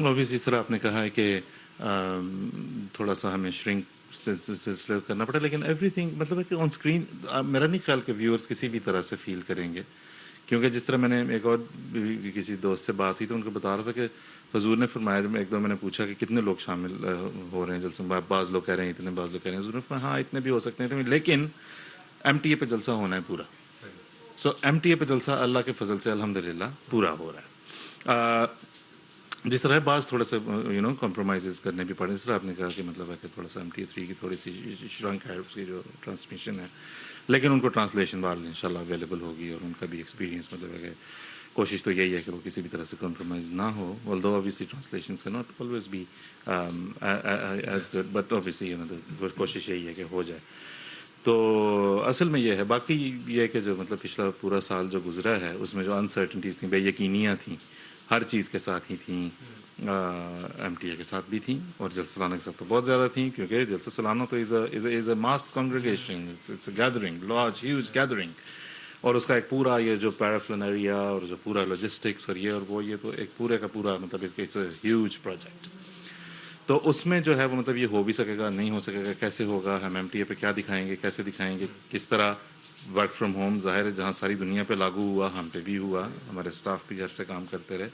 ऑब्वियसली जिस तरह आपने कहा है कि थोड़ा सा हमें श्रिंक सिलसिले करना पड़ा, लेकिन एवरीथिंग मतलब है कि ऑन स्क्रीन मेरा नहीं ख्याल कि व्यूअर्स किसी भी तरह से फील करेंगे, क्योंकि जिस तरह मैंने एक और किसी दोस्त से बात हुई तो उनको बता रहा था कि हुजूर ने फरमाया, जब एक दो मैंने पूछा कि कितने लोग शामिल हो रहे हैं जलसे, बाज़ लोग कह रहे हैं इतने, बाज़ लोग कह रहे हैं, हुजूर ने फरमाया हाँ इतने भी हो सकते हैं, लेकिन MTA पे जलसा होना है पूरा। सो MTA पे जलसा अल्लाह के फजल से अल्हम्दुलिल्लाह पूरा हो रहा है। जिस तरह बाज़ थोड़ा सा कॉम्प्रोमाइज़ करने भी पड़े, जिस तरह आपने कहा कि मतलब है कि थोड़ा सा MTA 3 की थोड़ी सी श्रंक है उसकी जो ट्रांसमिशन है, लेकिन उनको ट्रांसलेशन वाले इंशाल्लाह अवेलेबल होगी, और उनका भी एक्सपीरियंस मतलब है कि कोशिश तो यही है कि वो किसी भी तरह से कॉम्प्रोमाइज़ ना हो, although obviously translations can not always be as good, but obviously कोशिश यही है कि हो जाए। तो असल में ये है, बाकी ये है कि जो मतलब पिछला पूरा साल जो गुजरा है उसमें जो अनसर्टनिटीज़ थी, बेयकीनियाँ थी, हर चीज़ के साथ ही थी, MTA के साथ भी थी, और जलसा सलाना के साथ तो बहुत ज़्यादा थी, क्योंकि जलसा सलाना तो is a mass congregation, it's a gathering, large huge gathering, और उसका एक पूरा ये जो पैराफ्लनरिया और जो पूरा लॉजिस्टिक्स और ये और वो, ये तो एक पूरे का पूरा मतलब इट्स अ ह्यूज प्रोजेक्ट। तो उसमें जो है वो मतलब ये हो भी सकेगा, नहीं हो सकेगा, कैसे होगा, हम MTA पे क्या दिखाएंगे, कैसे दिखाएंगे, किस तरह वर्क फ्रॉम होम, ज़ाहिर है जहाँ सारी दुनिया पे लागू हुआ हम पे भी हुआ, हमारे स्टाफ भी घर से काम करते रहे,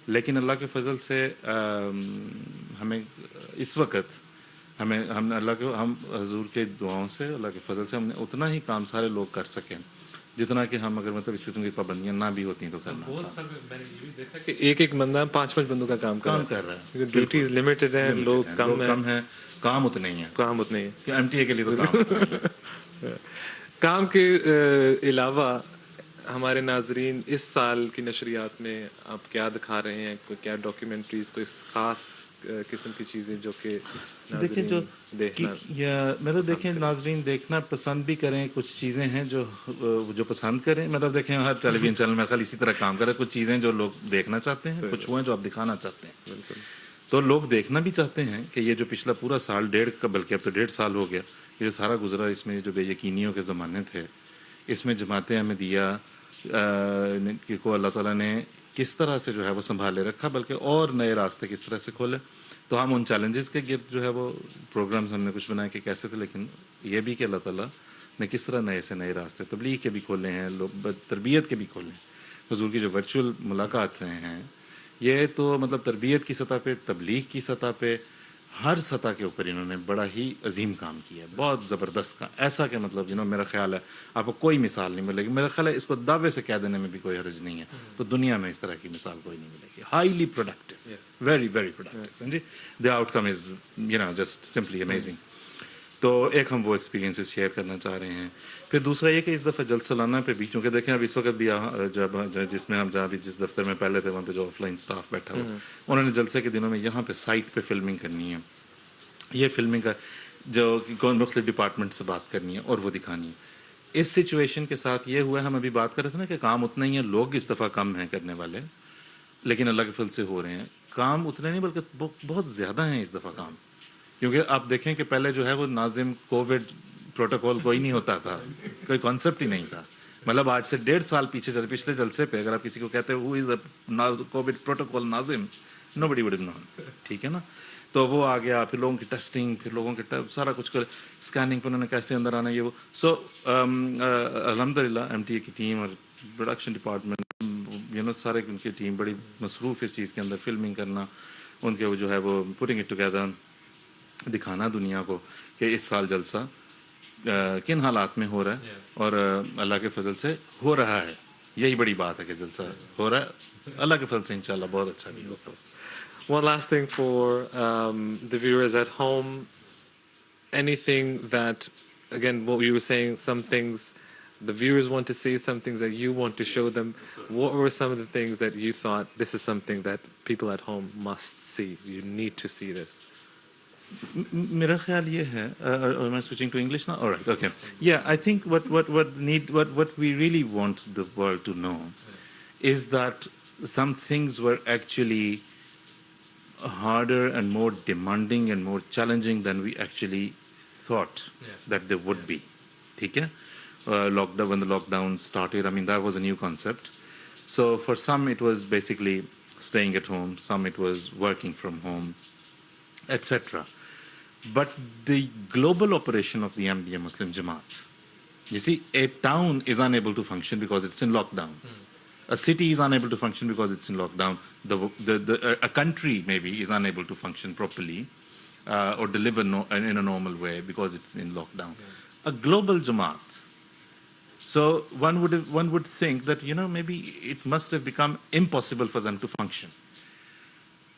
लेकिन अल्लाह के फजल से हमें इस वक्त हम अल्लाह के हम हजूर के दुआओं से अल्लाह के फजल से हमने उतना ही काम सारे लोग कर सकें जितना कि हम अगर मतलब इस किस्म की पाबंदियाँ ना भी होती तो करना था। मैंने ये भी देखा कि एक बंदा 5-5 बंदों का काम कर रहा है, ड्यूटीज लिमिटेड हैं, लोग कम हैं, काम उतने ही है कि MTA के लिए तो काम काम के अलावा हमारे नाजरीन इस साल की नशरियात में आप क्या दिखा रहे हैं, कोई क्या डॉक्यूमेंट्रीज, कोई ख़ास किस्म की चीज़ें जो कि देखें जो या मतलब देखें नाजरीन देखना पसंद भी करें, कुछ चीज़ें हैं जो पसंद करें, मतलब देखें हर टेलीविज़न चैनल में खाली इसी तरह काम करें, कुछ चीज़ें जो लोग देखना चाहते हैं, कुछ वो हैं जो आप दिखाना चाहते हैं। तो लोग देखना भी चाहते हैं कि ये जो पिछला पूरा साल बल्कि अब तो 1.5 साल हो गया, ये जो सारा गुजरा, इसमें जो बेयकीनियों के ज़माने थे, इसमें जमातें अहमदिया को अल्लाह ताला ने किस तरह से जो है वो संभाले रखा, बल्कि और नए रास्ते किस तरह से खोले। तो हम उन चैलेंजेस के गिर्द जो है वो प्रोग्राम्स हमने कुछ बनाए कि कैसे थे, लेकिन ये भी कि अल्लाह ताला ने किस तरह नए से नए रास्ते तबलीग के भी खोले हैं, लोग तरबियत के भी खोले हैं। हुजूर की जो वर्चुअल मुलाकात रहे हैं, ये तो मतलब तरबियत की सतह पे, तबलीग की सतह पे, हर सतह के ऊपर इन्होंने बड़ा ही अजीम काम किया, बहुत ज़बरदस्त का, ऐसा कि मतलब मेरा ख्याल है आपको कोई मिसाल नहीं मिलेगी, मेरा ख्याल है इसको दावे से कह देने में भी कोई हर्ज नहीं है, तो दुनिया में इस तरह की मिसाल कोई नहीं मिलेगी। Highly productive, very very productive, the outcome is just simply amazing. तो एक हम वो एक्सपीरियंसेस शेयर करना चाह रहे हैं। फिर दूसरा ये कि इस दफ़ा जलसा सलाना पे भी, क्योंकि देखें अब इस वक्त भी जिसमें हम जहाँ भी जिस दफ्तर में पहले थे वहाँ पे जो ऑफलाइन स्टाफ बैठा हुआ, उन्होंने जलसे के दिनों में यहाँ पे साइट पे फिल्मिंग करनी है, ये फिल्मिंग का जो मुख्तलिफ डिपार्टमेंट से बात करनी है और वो दिखानी है। इस सिचुएशन के साथ ये हुआ है, हम अभी बात कर रहे थे ना कि काम उतना ही है, लोग इस दफ़ा कम हैं करने वाले, लेकिन अल्लाह के फल से हो रहे हैं काम उतने नहीं बल्कि बहुत ज़्यादा हैं इस दफ़ा काम। क्योंकि आप देखें कि पहले जो है वो नाजिम कोविड प्रोटोकॉल कोई नहीं होता था, कोई कॉन्सेप्ट ही नहीं था, मतलब आज से 1.5 साल पीछे पिछले जलसे पे अगर आप किसी को कहते हो who is a Covid protocol Nazim, nobody would have known, ठीक है ना। तो वो आ गया, फिर लोगों की टेस्टिंग, फिर लोगों के सारा कुछ कर स्कैनिंग पर उन्होंने कैसे अंदर आना, ये वो। सो अल्हम्दुलिल्लाह MTA की टीम और प्रोडक्शन डिपार्टमेंट सारे उनकी टीम बड़ी मसरूफ़ इस चीज़ के अंदर, फिल्मिंग करना, उनके वो जो है वो पुटिंग इट टुगेदर, दिखाना दुनिया को कि इस साल जलसा किन हालात में हो रहा है और अल्लाह के फजल से हो रहा है। यही बड़ी बात है कि जलसा हो रहा है, अल्लाह के फजल से इंशाल्लाह बहुत अच्छा भी होगा। One last thing for the viewers at home, anything that, again, what you were saying, some things The viewers want to see some things that you want to show them. What were some of the things that you thought this is something that people at home must see? You need to see this. मेरा ख्याल ये है, am I switching to English now? All right, okay. Yeah, I think what we really want the world to know is that some things were actually harder and more demanding and more challenging than we actually thought that they would be. ठीक है? Lockdown, when the lockdown started, I mean, that was a new concept. So for some it was basically staying at home, some it was working from home, etc. But the global operation of the Ahmadiyya Muslim Jamaat, you see, a town is unable to function because it's in lockdown. A city is unable to function because it's in lockdown. A country maybe is unable to function properly or deliver in a normal way because it's in lockdown. A global Jamaat. So one would think that, you know, maybe it must have become impossible for them to function.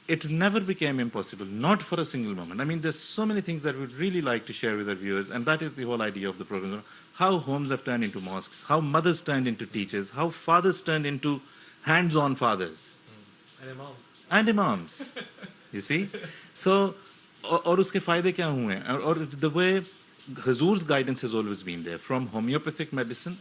It never became impossible, not for a single moment. I mean, there's so many things that we'd really like to share with our viewers, and that is the whole idea of the program. How homes have turned into mosques, how mothers turned into teachers, how fathers turned into hands-on fathers. And imams. And imams, you see? So, और उसके फायदे क्या हुए हैं? और the way Hazur's guidance has always been there, from homeopathic medicine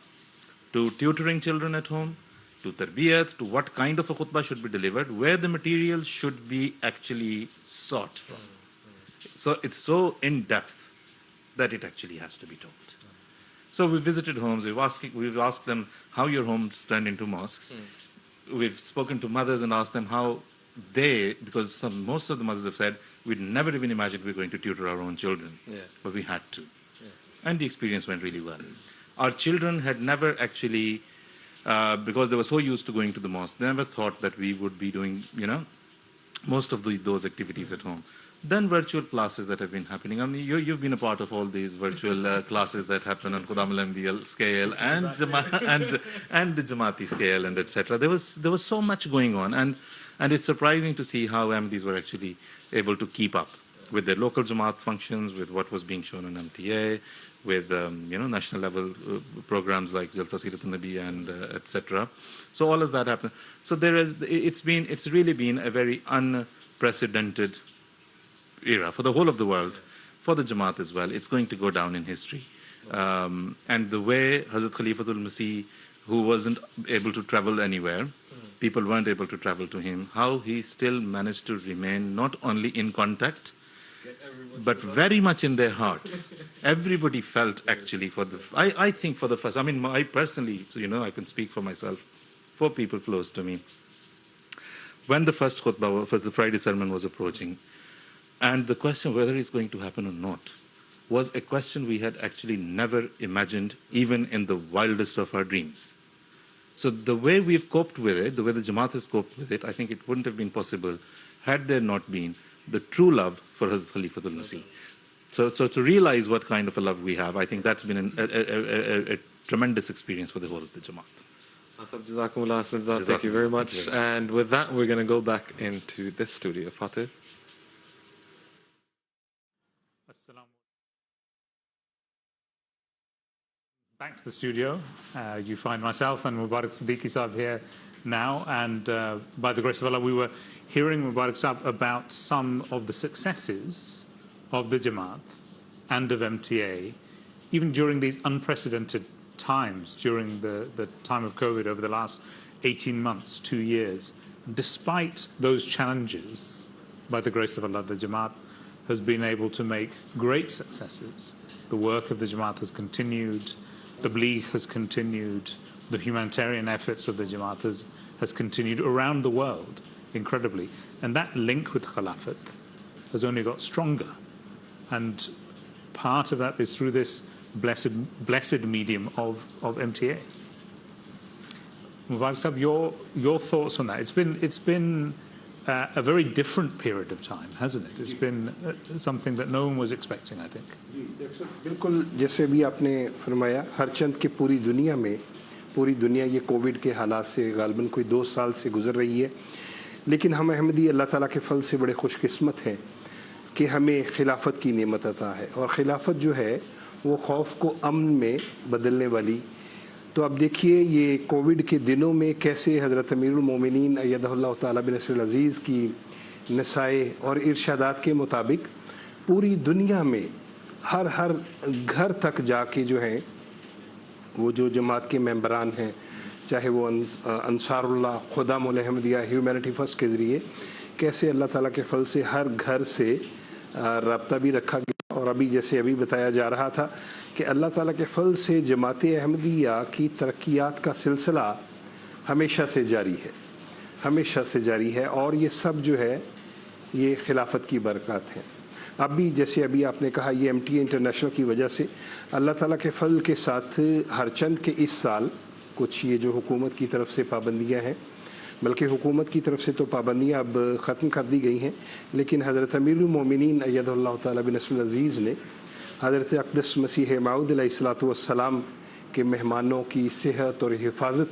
to tutoring children at home, to tarbiyat, to what kind of a khutbah should be delivered, where the material should be actually sought from. So it's so in-depth that it actually has to be told. So we visited homes, we've asked them how your homes turned into mosques. We've spoken to mothers and asked them how they, because most of the mothers have said, we'd never even imagined we were going to tutor our own children, but we had to. And the experience went really well. Our children had never actually, because they were so used to going to the mosque, they never thought that we would be doing, you know, most of those activities at home. Then virtual classes that have been happening. I mean, you've been a part of all these virtual classes that happen on Qudam al-Anbiya scale and the Jamaati scale and etc. There was so much going on, and it's surprising to see how Ahmadis were actually able to keep up with their local Jamaat functions, with what was being shown on MTA, with national level programs like Jalsa Salana and etc. So all of that happened. So it's really been a very unprecedented era for the whole of the world, for the Jamaat as well. It's going to go down in history. And the way Hazrat Khalifatul Masih, who wasn't able to travel anywhere, people weren't able to travel to him, how he still managed to remain not only in contact, but very much in their hearts. Everybody felt actually I think for the first, I mean, I personally, I can speak for myself, for people close to me. When the first khutbah for the Friday sermon was approaching, and the question whether it's going to happen or not was a question we had actually never imagined, even in the wildest of our dreams. So the way we've coped with it, the way the Jamaat has coped with it, I think it wouldn't have been possible had there not been the true love for Hazrat Khalifatul Masih. So to realize what kind of a love we have, I think that's been a tremendous experience for the whole of the Jamaat. Jazakumullah, thank you very much. And with that, we're going to go back into this studio. Fatih. Back to the studio. You find myself and Mubarak Siddiqui Sahib here now, and by the grace of Allah, we were hearing Mubarak Sahib about some of the successes of the Jamaat and of MTA, even during these unprecedented times, during the time of COVID over the last 18 months, 2 years. Despite those challenges, by the grace of Allah, the Jamaat has been able to make great successes. The work of the Jamaat has continued, the Tabligh has continued, the humanitarian efforts of the Jamaat has continued around the world, incredibly. And that link with Khilafat has only got stronger. And part of that is through this blessed medium of MTA. Mubarak Sahib, your thoughts on that? It's been a very different period of time, hasn't it? It's been something that no one was expecting, I think. बिल्कुल जैसे भी आपने फरमाया, हर चंद के पूरी दुनिया ये Covid के हालात से गालबन कोई 2 साल से गुजर रही है, लेकिन हम अहमदी अल्लाह ताला के फल से बड़े खुशकिस्मत हैं कि हमें खिलाफत की नेमत अता है। और खिलाफत जो है वो खौफ को अमन में बदलने वाली, तो अब देखिए ये कोविड के दिनों में कैसे हज़रत अमीरुल मोमिनीन अय्यदहुल्लाह ताला बिनस्रिल अज़ीज़ की नसाए और इरशादात के मुताबिक पूरी दुनिया में हर घर तक जाके जो है वो जो जमात के मेंबरान हैं, चाहे वो अंसारुल्लाह, खुदामुल अहमदिया, ह्यूमैनिटी फर्स्ट के ज़रिए कैसे अल्लाह ताला के फल से हर घर से रब्ता भी रखा गया। और अभी जैसे अभी बताया जा रहा था कि अल्लाह ताला के फल से जमात अहमदिया की तरक्यात का सिलसिला हमेशा से जारी है, हमेशा से जारी है। और ये सब जो है ये खिलाफत की बरकत है। अब भी जैसे अभी आपने कहा ये MTA इंटरनेशनल की वजह से अल्लाह ताला के फल के साथ हर चंद के इस साल कुछ ये जो हुकूमत की तरफ से पाबंदियां हैं, बल्कि हुकूमत की तरफ से तो पाबंदियां अब ख़त्म कर दी गई हैं, लेकिन हज़रत अमीरुल मोमिनीन अय्यदहुल्लाह ताला बिनस्रिल अज़ीज़ ने हज़रत अक़दस मसीह मऊद अलैहिस्सलातु वस्सलाम के मेहमानों की सेहत और हिफाजत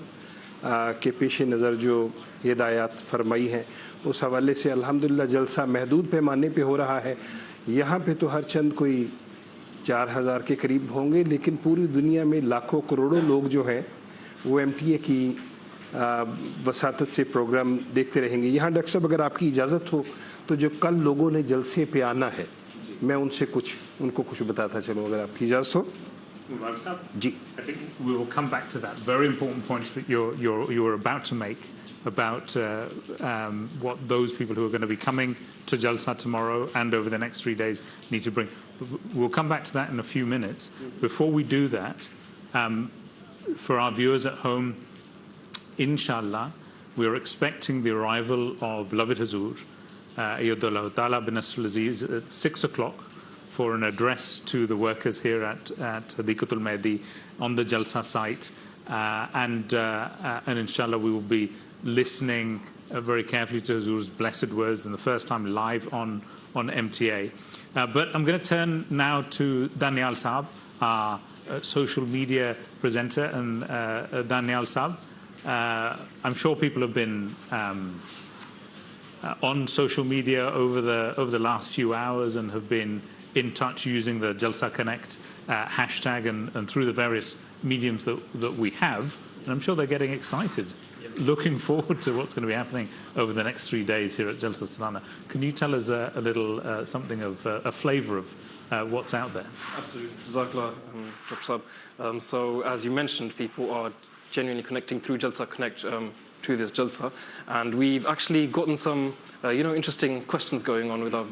के पेश नज़र जो हिदायत फरमाई हैं, उस हवाले से अल्हम्दुलिल्लाह जलसा महदूद पैमाने पे हो रहा है। यहाँ पे तो हर चंद कोई 4000 के करीब होंगे, लेकिन पूरी दुनिया में लाखों करोड़ों लोग जो हैं वो MTA की वसातत से प्रोग्राम देखते रहेंगे। यहाँ डॉक्टर साहब अगर आपकी इजाज़त हो तो जो कल लोगों ने जलसे पे आना है, मैं उनको कुछ बताता चलूँ अगर आपकी इजाज़त हो। जी, I think we will come back to that. Very important points that you're about to make about what those people who are going to be coming to Jalsa tomorrow and over the next 3 days need to bring. We'll come back to that in a few minutes. Before we do that, for our viewers at home, inshallah, we're expecting the arrival of beloved Hazur, Ayyadullah Ta'ala bin Nasr Aziz, at 6 o'clock for an address to the workers here at Hadiqatul Mehdi on the Jalsa site. And inshallah, we will be listening very carefully to Hazur's blessed words and the first time live on MTA. But I'm going to turn now to Daniel Saab, our social media presenter. And Daniel Saab, I'm sure people have been on social media over the last few hours and have been in touch using the Jalsa Connect hashtag and through the various mediums that we have. And I'm sure they're getting excited, looking forward to what's going to be happening over the next 3 days here at Jalsa Salana. Can you tell us a little something of a flavour of what's out there? Absolutely. Jazakallah, Dr. Saab. So as you mentioned, people are genuinely connecting through Jalsa Connect to this Jalsa. And we've actually gotten some interesting questions going on with our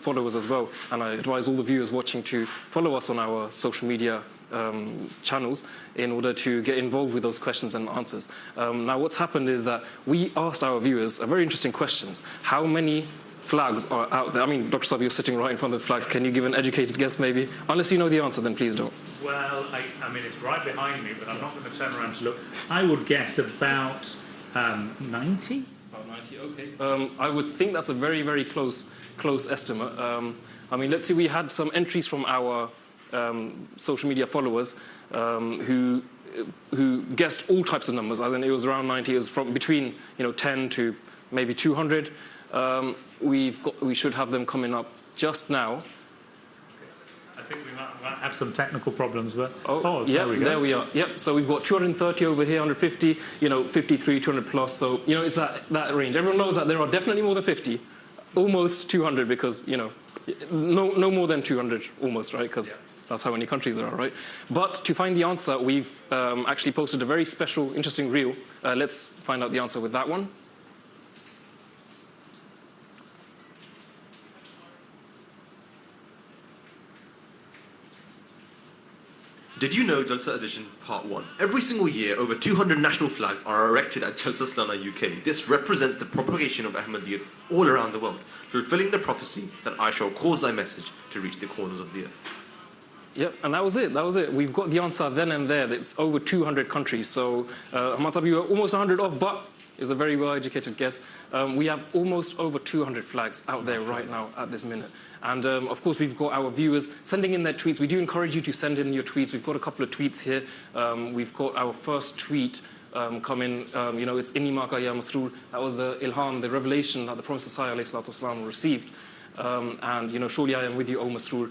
followers as well. And I advise all the viewers watching to follow us on our social media channels in order to get involved with those questions and answers. Now, what's happened is that we asked our viewers a very interesting questions. How many flags are out there? I mean, Dr. Saab, you're sitting right in front of the flags. Can you give an educated guess, maybe? Unless you know the answer, then please don't. Well, I mean, it's right behind me, but I'm not going to turn around to look. I would guess about 90? About 90, okay. I would think that's a very, very close estimate. I mean, let's see, we had some entries from our social media followers who guessed all types of numbers, as in it was around 90. It was from between 10 to maybe 200. We should have them coming up just now. I think we might have some technical problems, but yeah, there we are. Yep. So we've got 230 over here, 150, 53, 200 plus. So it's that range. Everyone knows that there are definitely more than 50, almost 200, because no more than 200, almost, right? Because that's how many countries there are, right? But to find the answer, we've actually posted a very special, interesting reel. Let's find out the answer with that one. Did you know Jalsa Edition Part 1? Every single year, over 200 national flags are erected at Jalsa Salana UK. This represents the propagation of Ahmadiyyat all around the world, fulfilling the prophecy that I shall cause thy message to reach the corners of the earth. Yep, and that was it. We've got the answer then and there. It's over 200 countries. So, Ahmad Saab, you were almost 100 off, but it was a very well-educated guess. We have almost over 200 flags out there right now at this minute. And of course, we've got our viewers sending in their tweets. We do encourage you to send in your tweets. We've got a couple of tweets here. We've got our first tweet coming. It's Inni Maka Ya Masroor. That was the ilham, the revelation that the Prophet ﷺ received. And surely I am with you, O Masroor.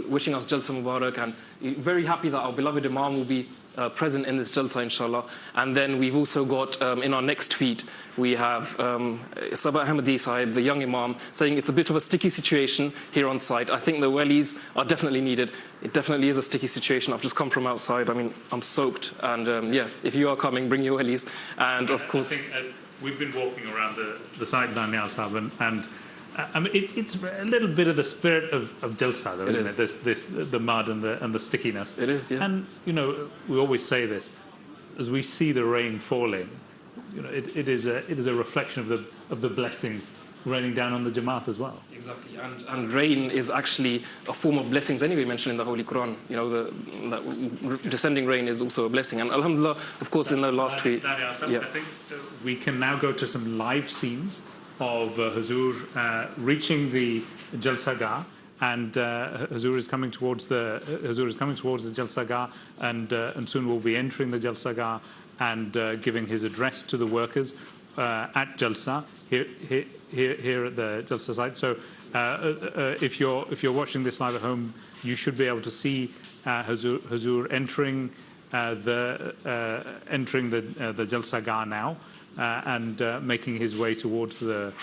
Wishing us Jalsa Mubarak, and very happy that our beloved Imam will be present in this Jalsa, inshallah. And then we've also got, in our next tweet, we have Sabah Ahmadi Sahib, the young Imam, saying it's a bit of a sticky situation here on site. I think the wellies are definitely needed. It definitely is a sticky situation. I've just come from outside. I mean, I'm soaked. And yeah, if you are coming, bring your wellies. And of course... I think, we've been walking around the site down Al Saban, and I mean, it's a little bit of the spirit of Jalsa, though, isn't it? This the mud and the stickiness. It is, yeah. And you know, we always say this: as we see the rain falling, you know, it is a reflection of the blessings raining down on the Jamaat as well. Exactly, and rain is actually a form of blessings anyway mentioned in the Holy Quran. You know, the descending rain is also a blessing. And alhamdulillah, of course, in the last tweet. I think we can now go to some live scenes of Huzur reaching the Jalsa Gah, and Huzur is coming towards the Jalsa Gah, and soon will be entering the Jalsa Gah and giving his address to the workers at Jalsa here at the Jalsa site. So if you're watching this live at home, you should be able to see Huzur entering the Jalsa Gah now, and making his way towards the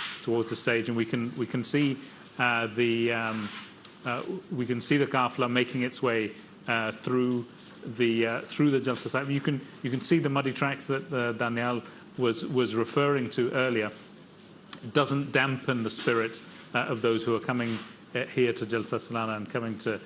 stage, and we can see the Qafla making its way through the Jalsa site. You can see the muddy tracks that Daniel was referring to earlier. It doesn't dampen the spirit of those who are coming here to Jalsa Salana and coming to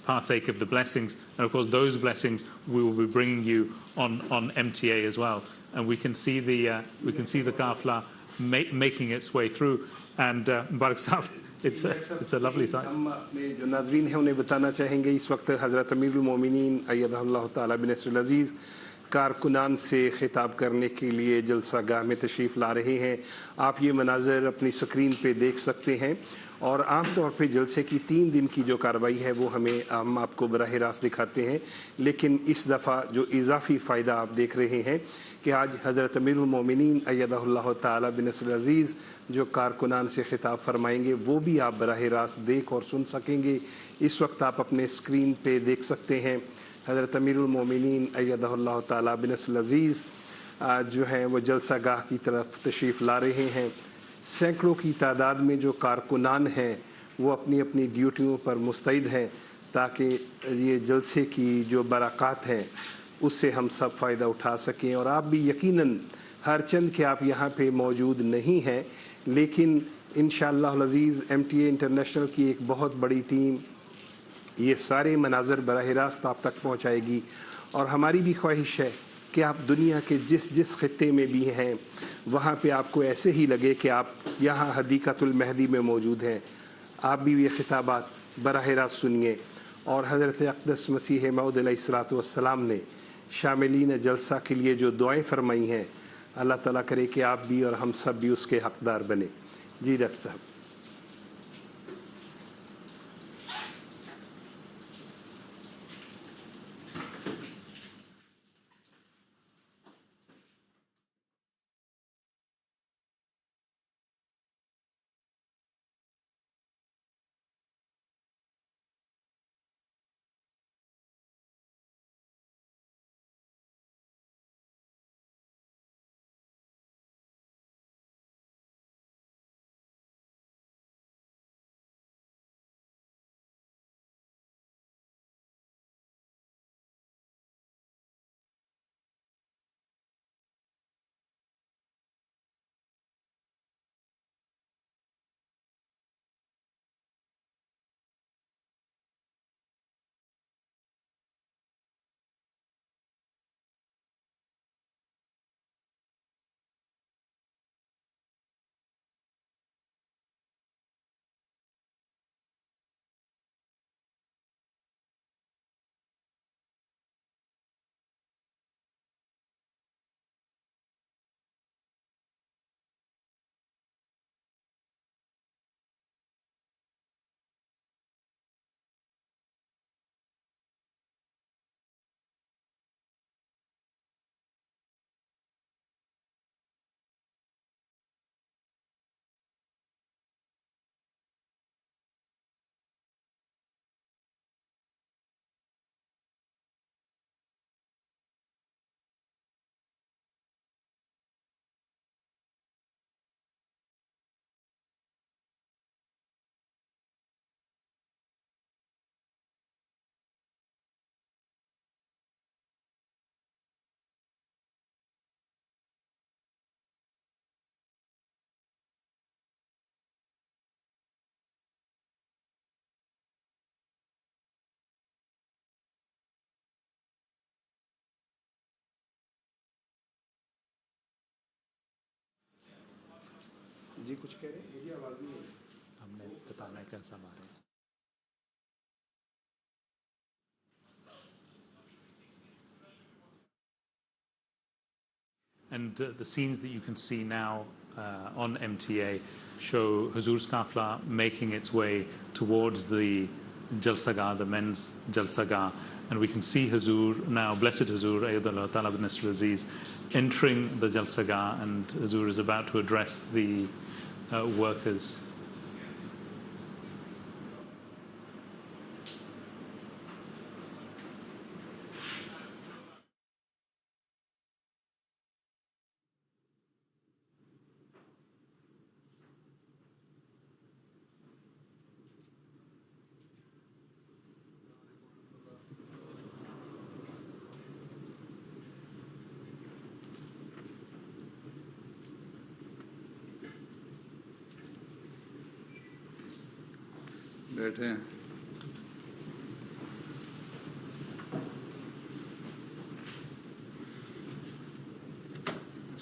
partake of the blessings. And of course, those blessings we will be bringing you on MTA as well. And we can see the Qafla making its way through. And Mubarak Sahab, it's a lovely sight. हम अपने जो नाज़रीन हैं उन्हें बताना चाहेंगे इस वक्त हज़रत अमीरुल मोमिनीन अय्यदहुल्लाह ताला बिनस्रिल अज़ीज़ कारकुनान से खिताब करने के लिए जलसा गाह में तशरीफ़ ला रहे हैं। आप ये मनाज़र अपनी स्क्रीन पे देख सकते हैं, और आम तौर पे जलसे की 3 दिन की जो कार्रवाई है वो हम आपको बराह रास्त दिखाते हैं, लेकिन इस दफ़ा जो इजाफ़ी फ़ायदा आप देख रहे हैं कि आज हज़रत अमीरुल मोमिनीन अय्यदहुल्लाह ताला बिनस्रिल अज़ीज़ जो कारकुनान से खिताब फरमाएंगे वो भी आप बराह रास्त देख और सुन सकेंगे। इस वक्त आप अपने स्क्रीन पे देख सकते हैं हज़रत अमीरुल मोमिनीन अय्यदहुल्लाह ताला बिनस्रिल अज़ीज़ जो हैं वो जलसा गाह की तरफ तशरीफ़ ला रहे हैं। सैकड़ों की तादाद में जो कारकुनान हैं वो अपनी अपनी ड्यूटियों पर मुस्तैद हैं ताकि ये जलसे की जो बरक़ात हैं उससे हम सब फ़ायदा उठा सकें। और आप भी यकीनन हर चंद के आप यहाँ पे मौजूद नहीं हैं, लेकिन इंशाअल्लाह अज़ीज़ MTA इंटरनेशनल की एक बहुत बड़ी टीम ये सारे मनाज़र बराह रास्त आप तक पहुँचाएगी। और हमारी भी ख्वाहिश है कि आप दुनिया के जिस ख़ित्ते में भी हैं वहाँ पे आपको ऐसे ही लगे कि आप यहाँ हदीक़तुल मेहदी में मौजूद हैं। आप भी ये खिताबात बराह रास्त सुनिए। और हज़रत अक़दस मसीह मऊद अलैहिस्सलातु वस्सलाम ने शामिलीन जलसा के लिए जो दुआएं फरमाई हैं, अल्लाह ताला करे कि आप भी और हम सब भी उसके हक़दार बने। जी डॉक्टर साहब। कुछ कह रहे हैं, मुझे आवाज़ नहीं आई। हमने बताना है कैसा बात है. And the scenes that you can see now on MTA show Huzur's Kafla making its way towards the Jalsaga, the men's Jalsaga. And we can see Huzur now, Blessed Huzur, Ayyadullah Ta'ala bin Nasr Aziz, entering the Jalsaga, and Huzur is about to address the workers. बैठे हैं.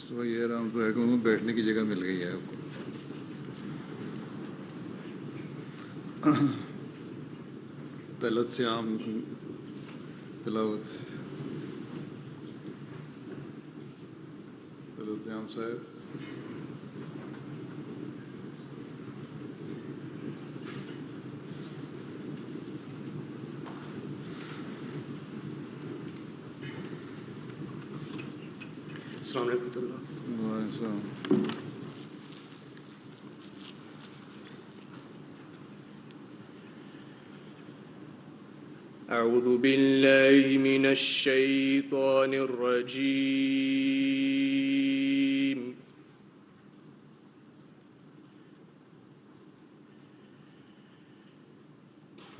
तो ये आराम तो है कि उनको बैठने की जगह मिल गई है आपको. तलत से आम तिलावत तलत से आम साहब. अस्सलाम वालेकुम. أعوذ بالله من الشيطان الرجيم.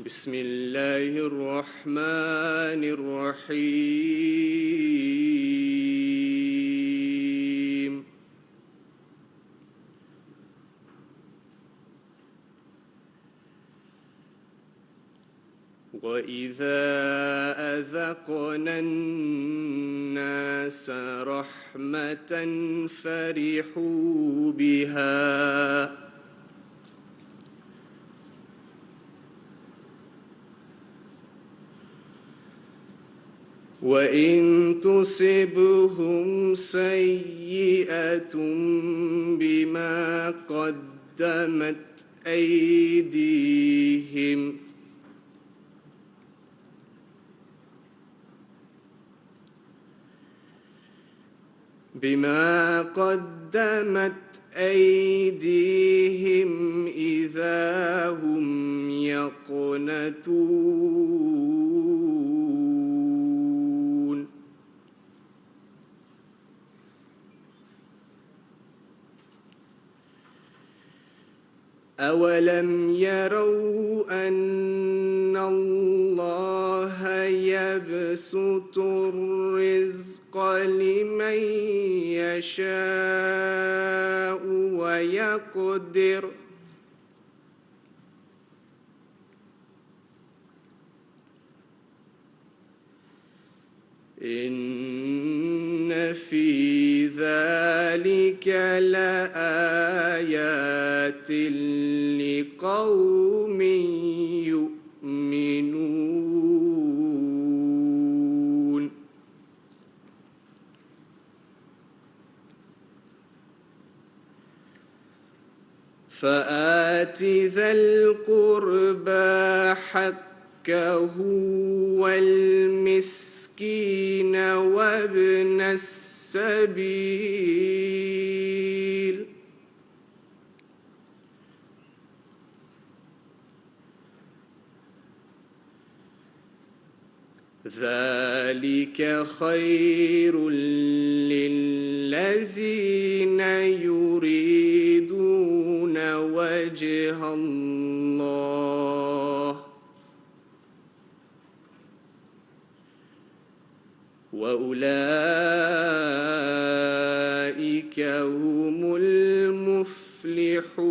بسم الله الرحمن الرحيم. وإذا أذقنا الناس رحمة فرحوا بها وإن تصبهم سيئة بما قدمت أيديهم إذا هم يقنطون. أولم يروا أن الله يبسط الرزق لمن يشاء ويقدر إن في ذلك لآيات لقوم يؤمنون. فآت ذا القربى حقه والمسكين وابن السبيل ذلك خير للذين يريدون وجه الله وأولئك هم المفلحون.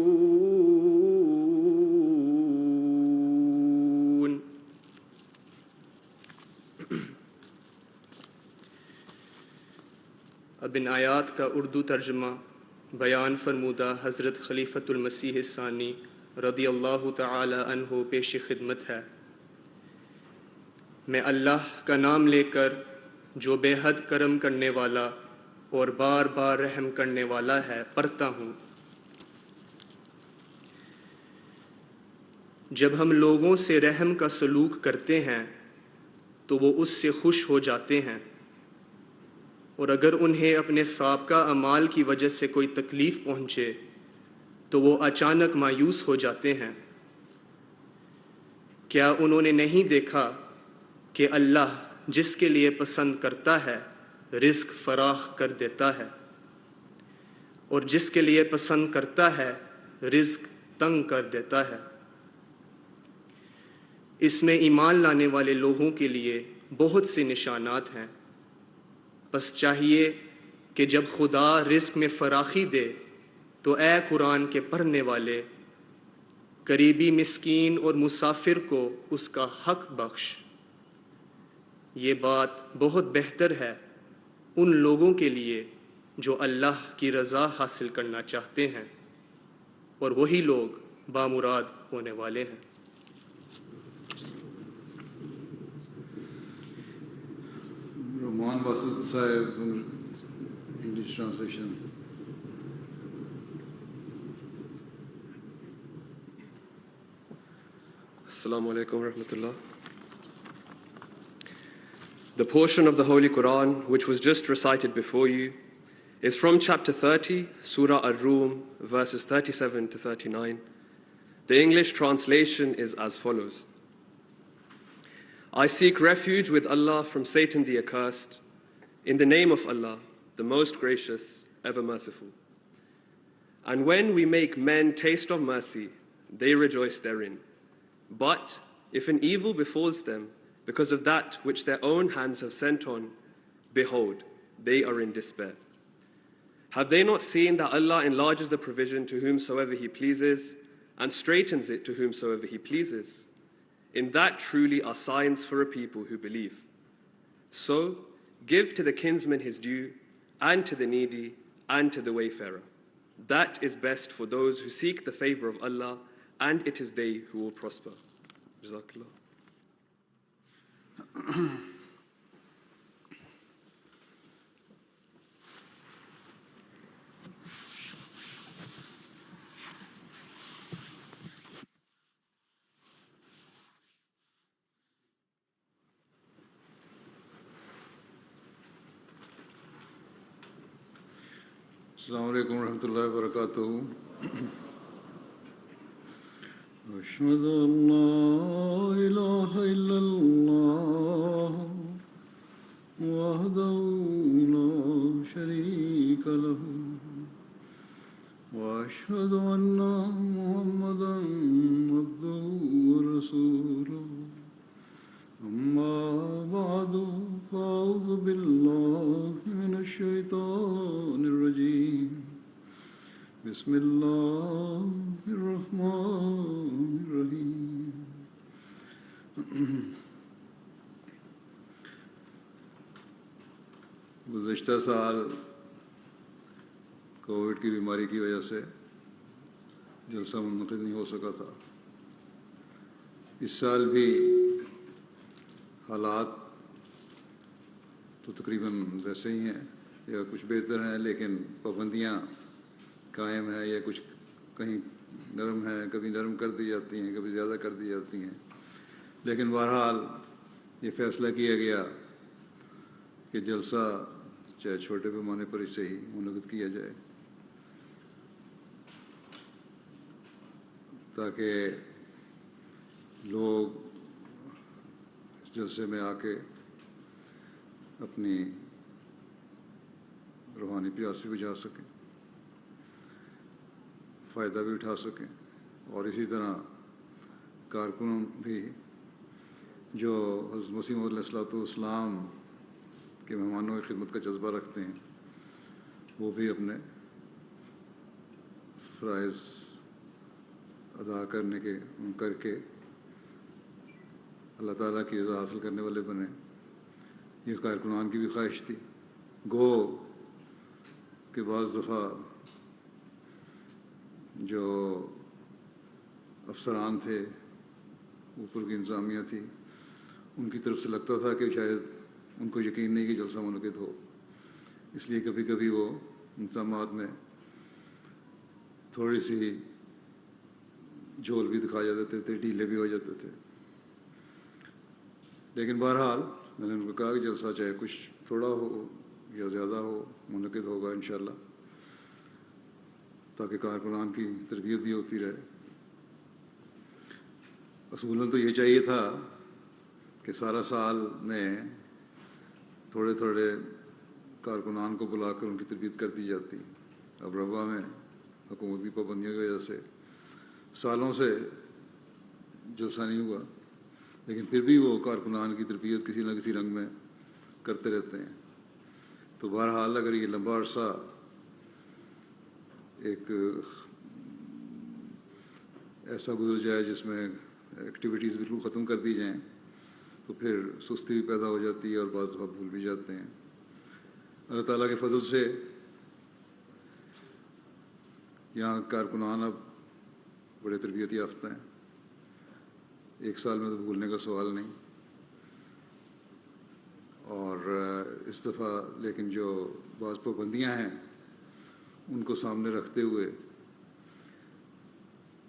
अब इन आयात का उर्दू तर्जुमा بیان فرمودہ حضرت خلیفۃ المسیح ثانی رضی اللہ تعالی عنہ پیش خدمت ہے۔ میں اللہ کا نام لے کر جو بے حد کرم کرنے والا اور بار بار رحم کرنے والا ہے پڑھتا ہوں۔ جب ہم لوگوں سے رحم کا سلوک کرتے ہیں تو وہ اس سے خوش ہو جاتے ہیں، اور اگر انہیں اپنے سابقہ اعمال کی وجہ سے کوئی تکلیف پہنچے تو وہ اچانک مایوس ہو جاتے ہیں۔ کیا انہوں نے نہیں دیکھا کہ اللہ جس کے لیے پسند کرتا ہے رزق فراخ کر دیتا ہے، اور جس کے لیے پسند کرتا ہے رزق تنگ کر دیتا ہے؟ اس میں ایمان لانے والے لوگوں کے لیے بہت سے نشانات ہیں، بس چاہیے کہ جب خدا رزق میں فراخی دے تو اے قرآن کے پڑھنے والے قریبی مسکین اور مسافر کو اس کا حق بخش۔ یہ بات بہت بہتر ہے ان لوگوں کے لیے جو اللہ کی رضا حاصل کرنا چاہتے ہیں، اور وہی لوگ بامراد ہونے والے ہیں۔ Rahman Basit Sahib, English translation. Assalamu alaikum wa rahmatullah. The portion of the Holy Quran which was just recited before you is from chapter 30, Surah Al-Rum, verses 37 to 39. The English translation is as follows. I seek refuge with Allah from Satan the accursed, in the name of Allah, the most gracious, ever merciful. And when we make men taste of mercy, they rejoice therein. But if an evil befalls them because of that which their own hands have sent on, behold, they are in despair. Have they not seen that Allah enlarges the provision to whomsoever He pleases and straightens it to whomsoever He pleases? In that truly are signs for a people who believe. So, give to the kinsman his due, and to the needy, and to the wayfarer. That is best for those who seek the favor of Allah, and it is they who will prosper. Jazakallah. السلام علیکم ورحمۃ اللہ وبرکاتہ۔ اشہد ان لا الہ الا اللہ وحدہ لا شریک لہ واشہد ان محمدا عبدہ ورسولہ اما بعد فاعوذ باللہ من الشیطان الرجیم بسم اللہ الرحمن الرحیم۔ گزشتہ سال کووڈ کی بیماری کی وجہ سے جلسہ منعقد نہیں ہو سکا تھا۔ اس سال بھی حالات تو تقریباً ویسے ہی ہیں یا کچھ بہتر ہیں، لیکن پابندیاں قائم ہیں یا کچھ کہیں نرم ہیں، کبھی نرم کر دی جاتی ہیں، کبھی زیادہ کر دی جاتی ہیں، لیکن بہرحال یہ فیصلہ کیا گیا کہ جلسہ چاہے چھوٹے پیمانے پر ہی صحیح منعقد کیا جائے تاکہ لوگ اس جلسے میں آ کے اپنی روحانی پیاس بھی بجھا سکیں، فائدہ بھی اٹھا سکیں، اور اسی طرح کارکنوں بھی جو حضرت مسیح موعود علیہ الصلوۃ والسلام کے مہمانوں کی خدمت کا جذبہ رکھتے ہیں وہ بھی اپنے فرائض ادا کر کے اللہ تعالیٰ کی رضا حاصل کرنے والے بنے۔ یہ کارکنان کی بھی خواہش تھی۔ گو کہ بعض دفعہ جو افسران تھے، اوپر کی انتظامیہ تھی، ان کی طرف سے لگتا تھا کہ شاید ان کو یقین نہیں کہ جلسہ منعقد ہو، اس لیے کبھی کبھی وہ انتظامات میں تھوڑی سی جھول بھی دکھا جاتے تھے، ڈھیلے بھی ہو جاتے تھے. لیکن بہرحال میں نے ان کو کہا کہ جلسہ چاہے کچھ تھوڑا ہو یا زیادہ ہو منعقد ہوگا انشاءاللہ، تاکہ کارکنان کی تربیت بھی ہوتی رہے. اصولاً تو یہ چاہیے تھا کہ سارا سال میں تھوڑے تھوڑے کارکنان کو بلا کر ان کی تربیت کر دی جاتی. اب روا میں حکومت کی پابندیوں کی وجہ سے سالوں سے جلسہ نہیں ہوا، لیکن پھر بھی وہ کارکنان کی تربیت کسی نہ کسی رنگ میں کرتے رہتے ہیں. تو بہرحال اگر یہ لمبا عرصہ ایک ایسا گزر جائے جس میں ایکٹیویٹیز بالکل ختم کر دی جائیں تو پھر سستی بھی پیدا ہو جاتی ہے اور بعض دفعہ بھول بھی جاتے ہیں. اللہ تعالیٰ کے فضل سے یہاں کارکنان اب بڑے تربیت یافتہ ہیں. ایک سال میں تو بھولنے کا سوال نہیں. اور اس دفعہ لیکن جو بعض پابندیاں ہیں ان کو سامنے رکھتے ہوئے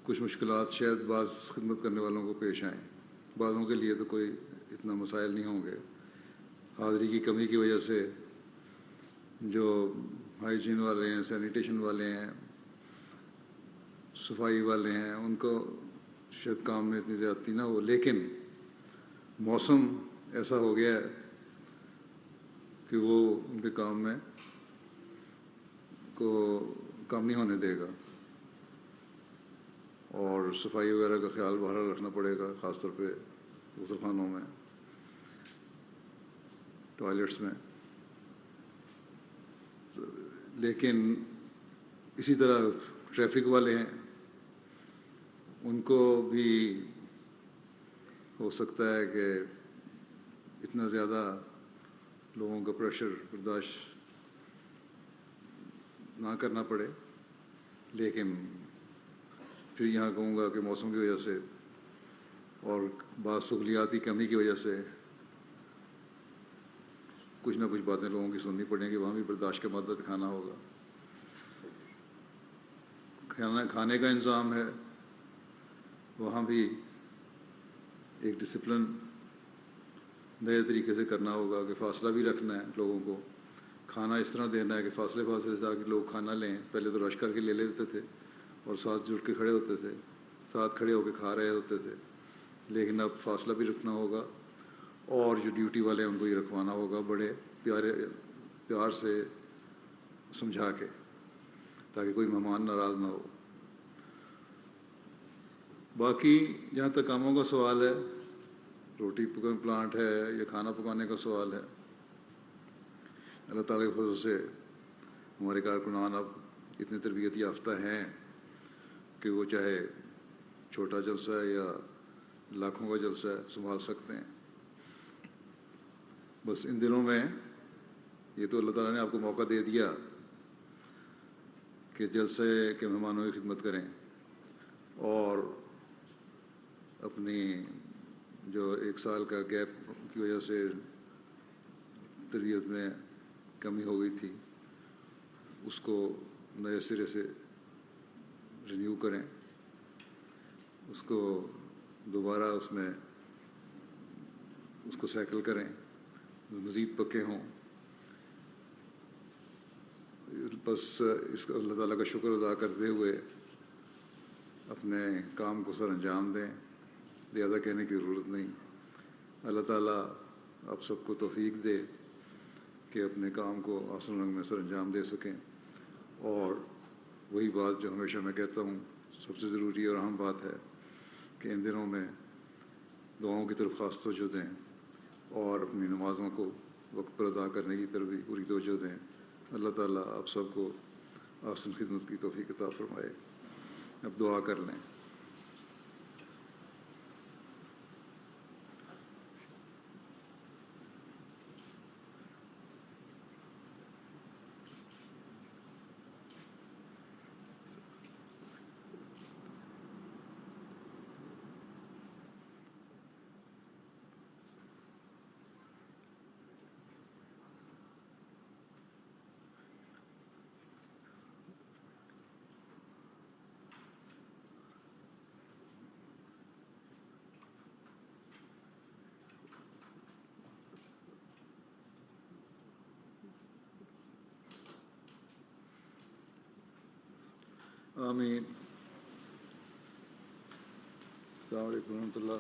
کچھ مشکلات شاید بعض خدمت کرنے والوں کو پیش آئیں. بعضوں کے لیے تو کوئی اتنا مسائل نہیں ہوں گے. حاضری کی کمی کی وجہ سے جو ہائیجین والے ہیں، سینیٹیشن والے ہیں، صفائی والے ہیں، ان کو شاید کام میں اتنی زیادتی نہ ہو، لیکن موسم ایسا ہو گیا ہے کہ وہ ان کے کام میں کو کم نہیں ہونے دے گا. اور صفائی وغیرہ کا خیال بہرحال رکھنا پڑے گا، خاص طور پہ غسل خانوں میں، ٹوائلٹس میں. لیکن اسی طرح ٹریفک والے ہیں، ان کو بھی ہو سکتا ہے کہ اتنا زیادہ لوگوں کا پریشر برداشت نہ کرنا پڑے. لیکن پھر یہاں کہوں گا کہ موسم کی وجہ سے اور بعض سہولیاتی کمی کی وجہ سے کچھ نہ کچھ باتیں لوگوں کی سننی پڑیں گی، وہاں بھی برداشت کا مادہ دکھانا ہوگا. کھانے کا انتظام ہے، وہاں بھی ایک ڈسپلن نئے طریقے سے کرنا ہوگا کہ فاصلہ بھی رکھنا ہے، لوگوں کو کھانا اس طرح دینا ہے کہ فاصلے سے تاکہ لوگ کھانا لیں. پہلے تو رش کر کے لے لیتے تھے اور ساتھ جڑ کے کھڑے ہوتے تھے، ساتھ کھڑے ہو کے کھا رہے ہوتے تھے. لیکن اب فاصلہ بھی رکھنا ہوگا اور جو ڈیوٹی والے ہیں ان کو یہ رکھوانا ہوگا بڑے پیار سے سمجھا کے، تاکہ کوئی مہمان ناراض نہ ہو. باقی جہاں تک کاموں کا سوال ہے، روٹی پکن پلانٹ ہے یا کھانا پکانے کا سوال ہے، اللہ تعالیٰ کے فضل سے ہمارے کارکنان اب اتنے تربیت یافتہ ہیں کہ وہ چاہے چھوٹا جلسہ ہے یا لاکھوں کا جلسہ ہے سنبھال سکتے ہیں. بس ان دنوں میں یہ تو اللہ تعالیٰ نے آپ کو موقع دے دیا کہ جلسے کے مہمانوں کی خدمت کریں اور اپنی جو ایک سال کا گیپ کی وجہ سے تربیت میں کمی ہو گئی تھی اس کو نئے سرے سے رینیو کریں، اس کو دوبارہ اس میں اس کو سائیکل کریں، مزید پکے ہوں. بس اس کا اللہ تعالیٰ کا شکر ادا کرتے ہوئے اپنے کام کو سر انجام دیں، زیادہ کہنے کی ضرورت نہیں. اللہ تعالیٰ آپ سب کو توفیق دے کہ اپنے کام کو آسن رنگ میں سر انجام دے سکیں. اور وہی بات جو ہمیشہ میں کہتا ہوں، سب سے ضروری اور اہم بات ہے کہ ان دنوں میں دعاؤں کی طرف خاص توجہ دیں اور اپنی نمازوں کو وقت پر ادا کرنے کی طرف بھی پوری توجہ دیں. اللہ تعالیٰ آپ سب کو آسن خدمت کی توفیق عطا فرمائے. اب دعا کر لیں. آمین. السلام علیکم ورحمۃ اللہ.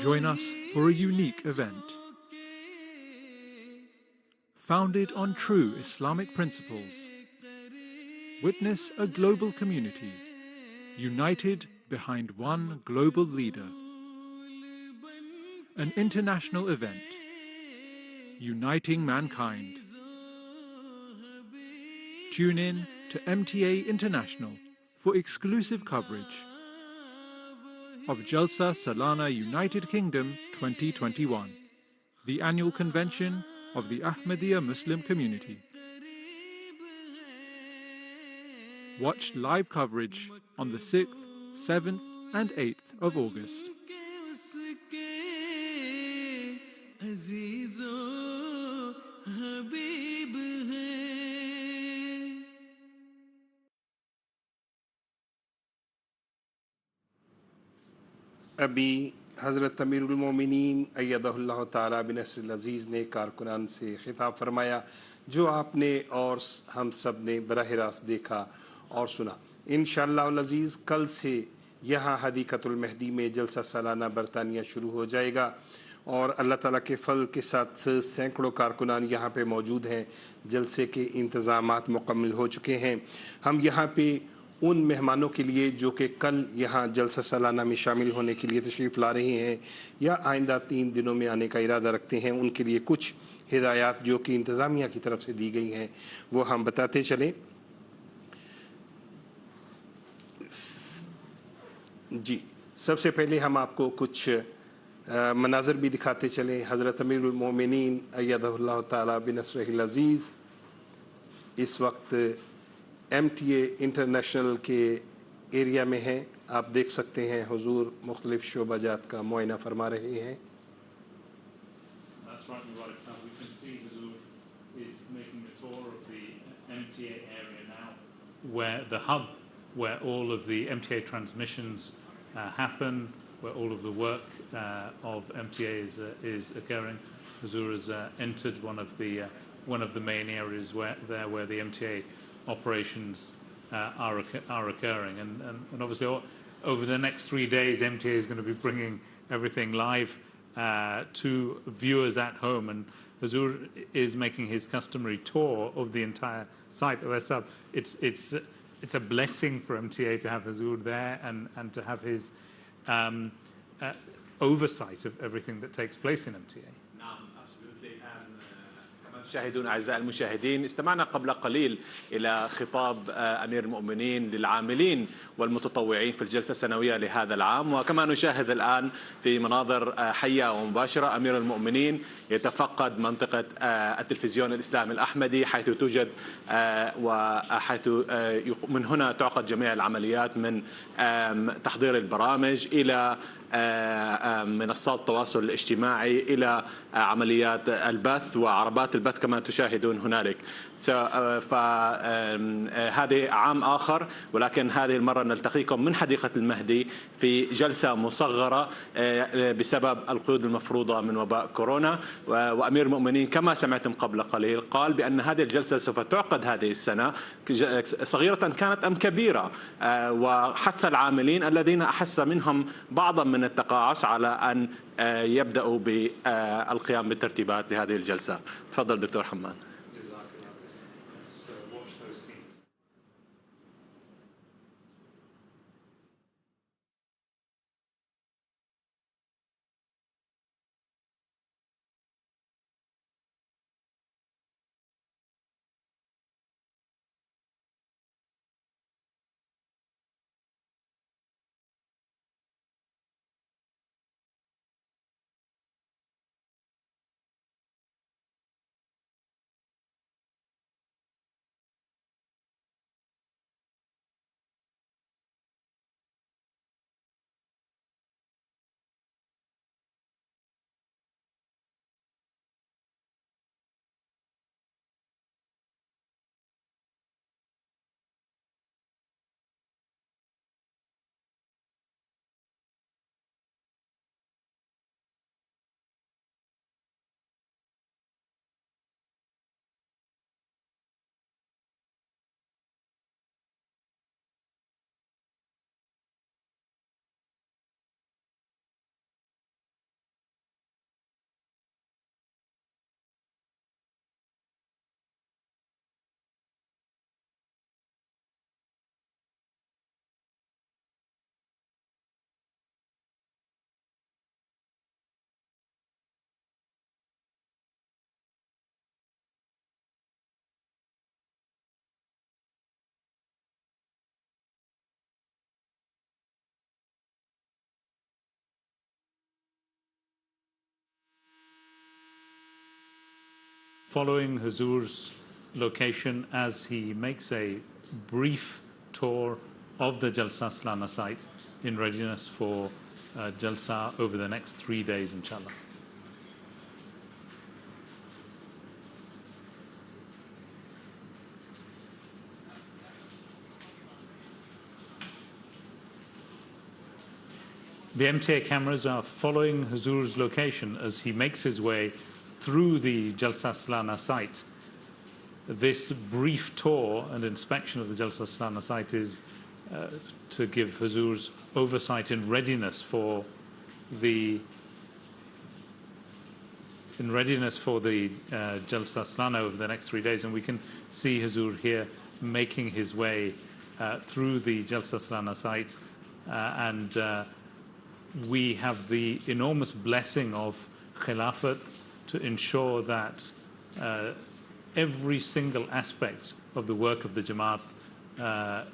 Join us for a unique event. Founded on true Islamic principles, witness a global community united behind one global leader. An international event uniting mankind. Tune in to MTA International for exclusive coverage of Jalsa Salana United Kingdom 2021, the annual convention of the Ahmadiyya Muslim community. Watch live coverage on the 6th, 7th and 8th of August. ابھی حضرت امیر المومنین ایدہ تعالیٰ بنصر العزیز نے کارکنان سے خطاب فرمایا جو آپ نے اور ہم سب نے براہ راست دیکھا اور سنا. انشاءاللہ العزیز کل سے یہاں حدیقۃ المہدی میں جلسہ سالانہ برطانیہ شروع ہو جائے گا اور اللہ تعالیٰ کے فضل کے ساتھ سینکڑوں کارکنان یہاں پہ موجود ہیں. جلسے کے انتظامات مکمل ہو چکے ہیں. ہم یہاں پہ ان مہمانوں کے لیے جو کہ کل یہاں جلسہ سالانہ میں شامل ہونے کے لیے تشریف لا رہے ہیں یا آئندہ 3 دنوں میں آنے کا ارادہ رکھتے ہیں، ان کے لیے کچھ ہدایات جو کہ انتظامیہ کی طرف سے دی گئی ہیں وہ ہم بتاتے چلیں. جی سب سے پہلے ہم آپ کو کچھ مناظر بھی دکھاتے چلیں. حضرت امیر المومنین ایدہ اللہ تعالیٰ بنصرہ العزیز اس وقت ایم ٹی اے انٹرنیشنل کے ایریا میں ہیں. آپ دیکھ سکتے ہیں حضور مختلف شعبہ جات کا معائنہ فرما رہے ہیں. Where the hub, where all of the MTA transmissions happen, where all of the work of MTA is occurring. Huzur has entered one of the main areas where the MTA operations are occurring, and obviously over the next 3 days MTA is going to be bringing everything live to viewers at home, and Huzur is making his customary tour of the entire site. It's a blessing for MTA to have Huzur there and to have his oversight of everything that takes place in MTA. المشاهدون أعزائي المشاهدين، استمعنا قبل قليل إلى خطاب أمير المؤمنين للعاملين والمتطوعين في الجلسة السنوية لهذا العام، وكما نشاهد الآن في مناظر حية ومباشرة أمير المؤمنين يتفقد منطقة التلفزيون الإسلامي الأحمدي حيث توجد وحيث من هنا تعقد جميع العمليات من تحضير البرامج إلى منصات التواصل الاجتماعي إلى عمليات البث وعربات البث كما تشاهدون هنالك. فهذه عام آخر، ولكن هذه المرة نلتقيكم من حديقة المهدي في جلسة مصغرة بسبب القيود المفروضة من وباء كورونا. وأمير المؤمنين كما سمعتم قبل قليل قال بأن هذه الجلسة سوف تعقد هذه السنة، صغيرة كانت أم كبيرة، وحث العاملين الذين أحس منهم بعضا من التقاعس على أن يبدأوا بالقيام بالترتيبات لهذه الجلسة. تفضل دكتور حمان. Following Huzur's location as he makes a brief tour of the Jalsa Salana site in readiness for Jalsa over the next 3 days, inshallah. The MTA cameras are following Huzur's location as he makes his way through the Jalsa Salana site. This brief tour and inspection of the Jalsa Salana site is to give Huzur's oversight and readiness for the Jalsa Salana over the next 3 days. And we can see Huzur here making his way through the Jalsa Salana site, and we have the enormous blessing of Khilafat to ensure that every single aspect of the work of the Jamaat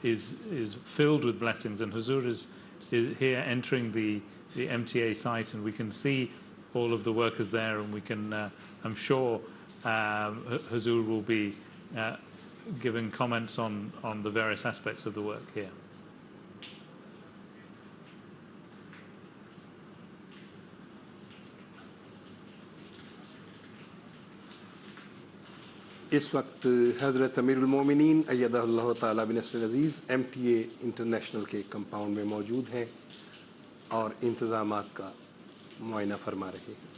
is filled with blessings. And Huzur is here entering the MTA site, and we can see all of the workers there, and we can, I'm sure Huzur will be giving comments on the various aspects of the work here. इस वक्त हज़रत अमीरुल मोमिनीन अय्यदहुल्लाह ताला बिनस्रिल अज़ीज़ MTA international के compound में मौजूद हैं और इंतज़ामात का मुआयना फरमा रहे हैं।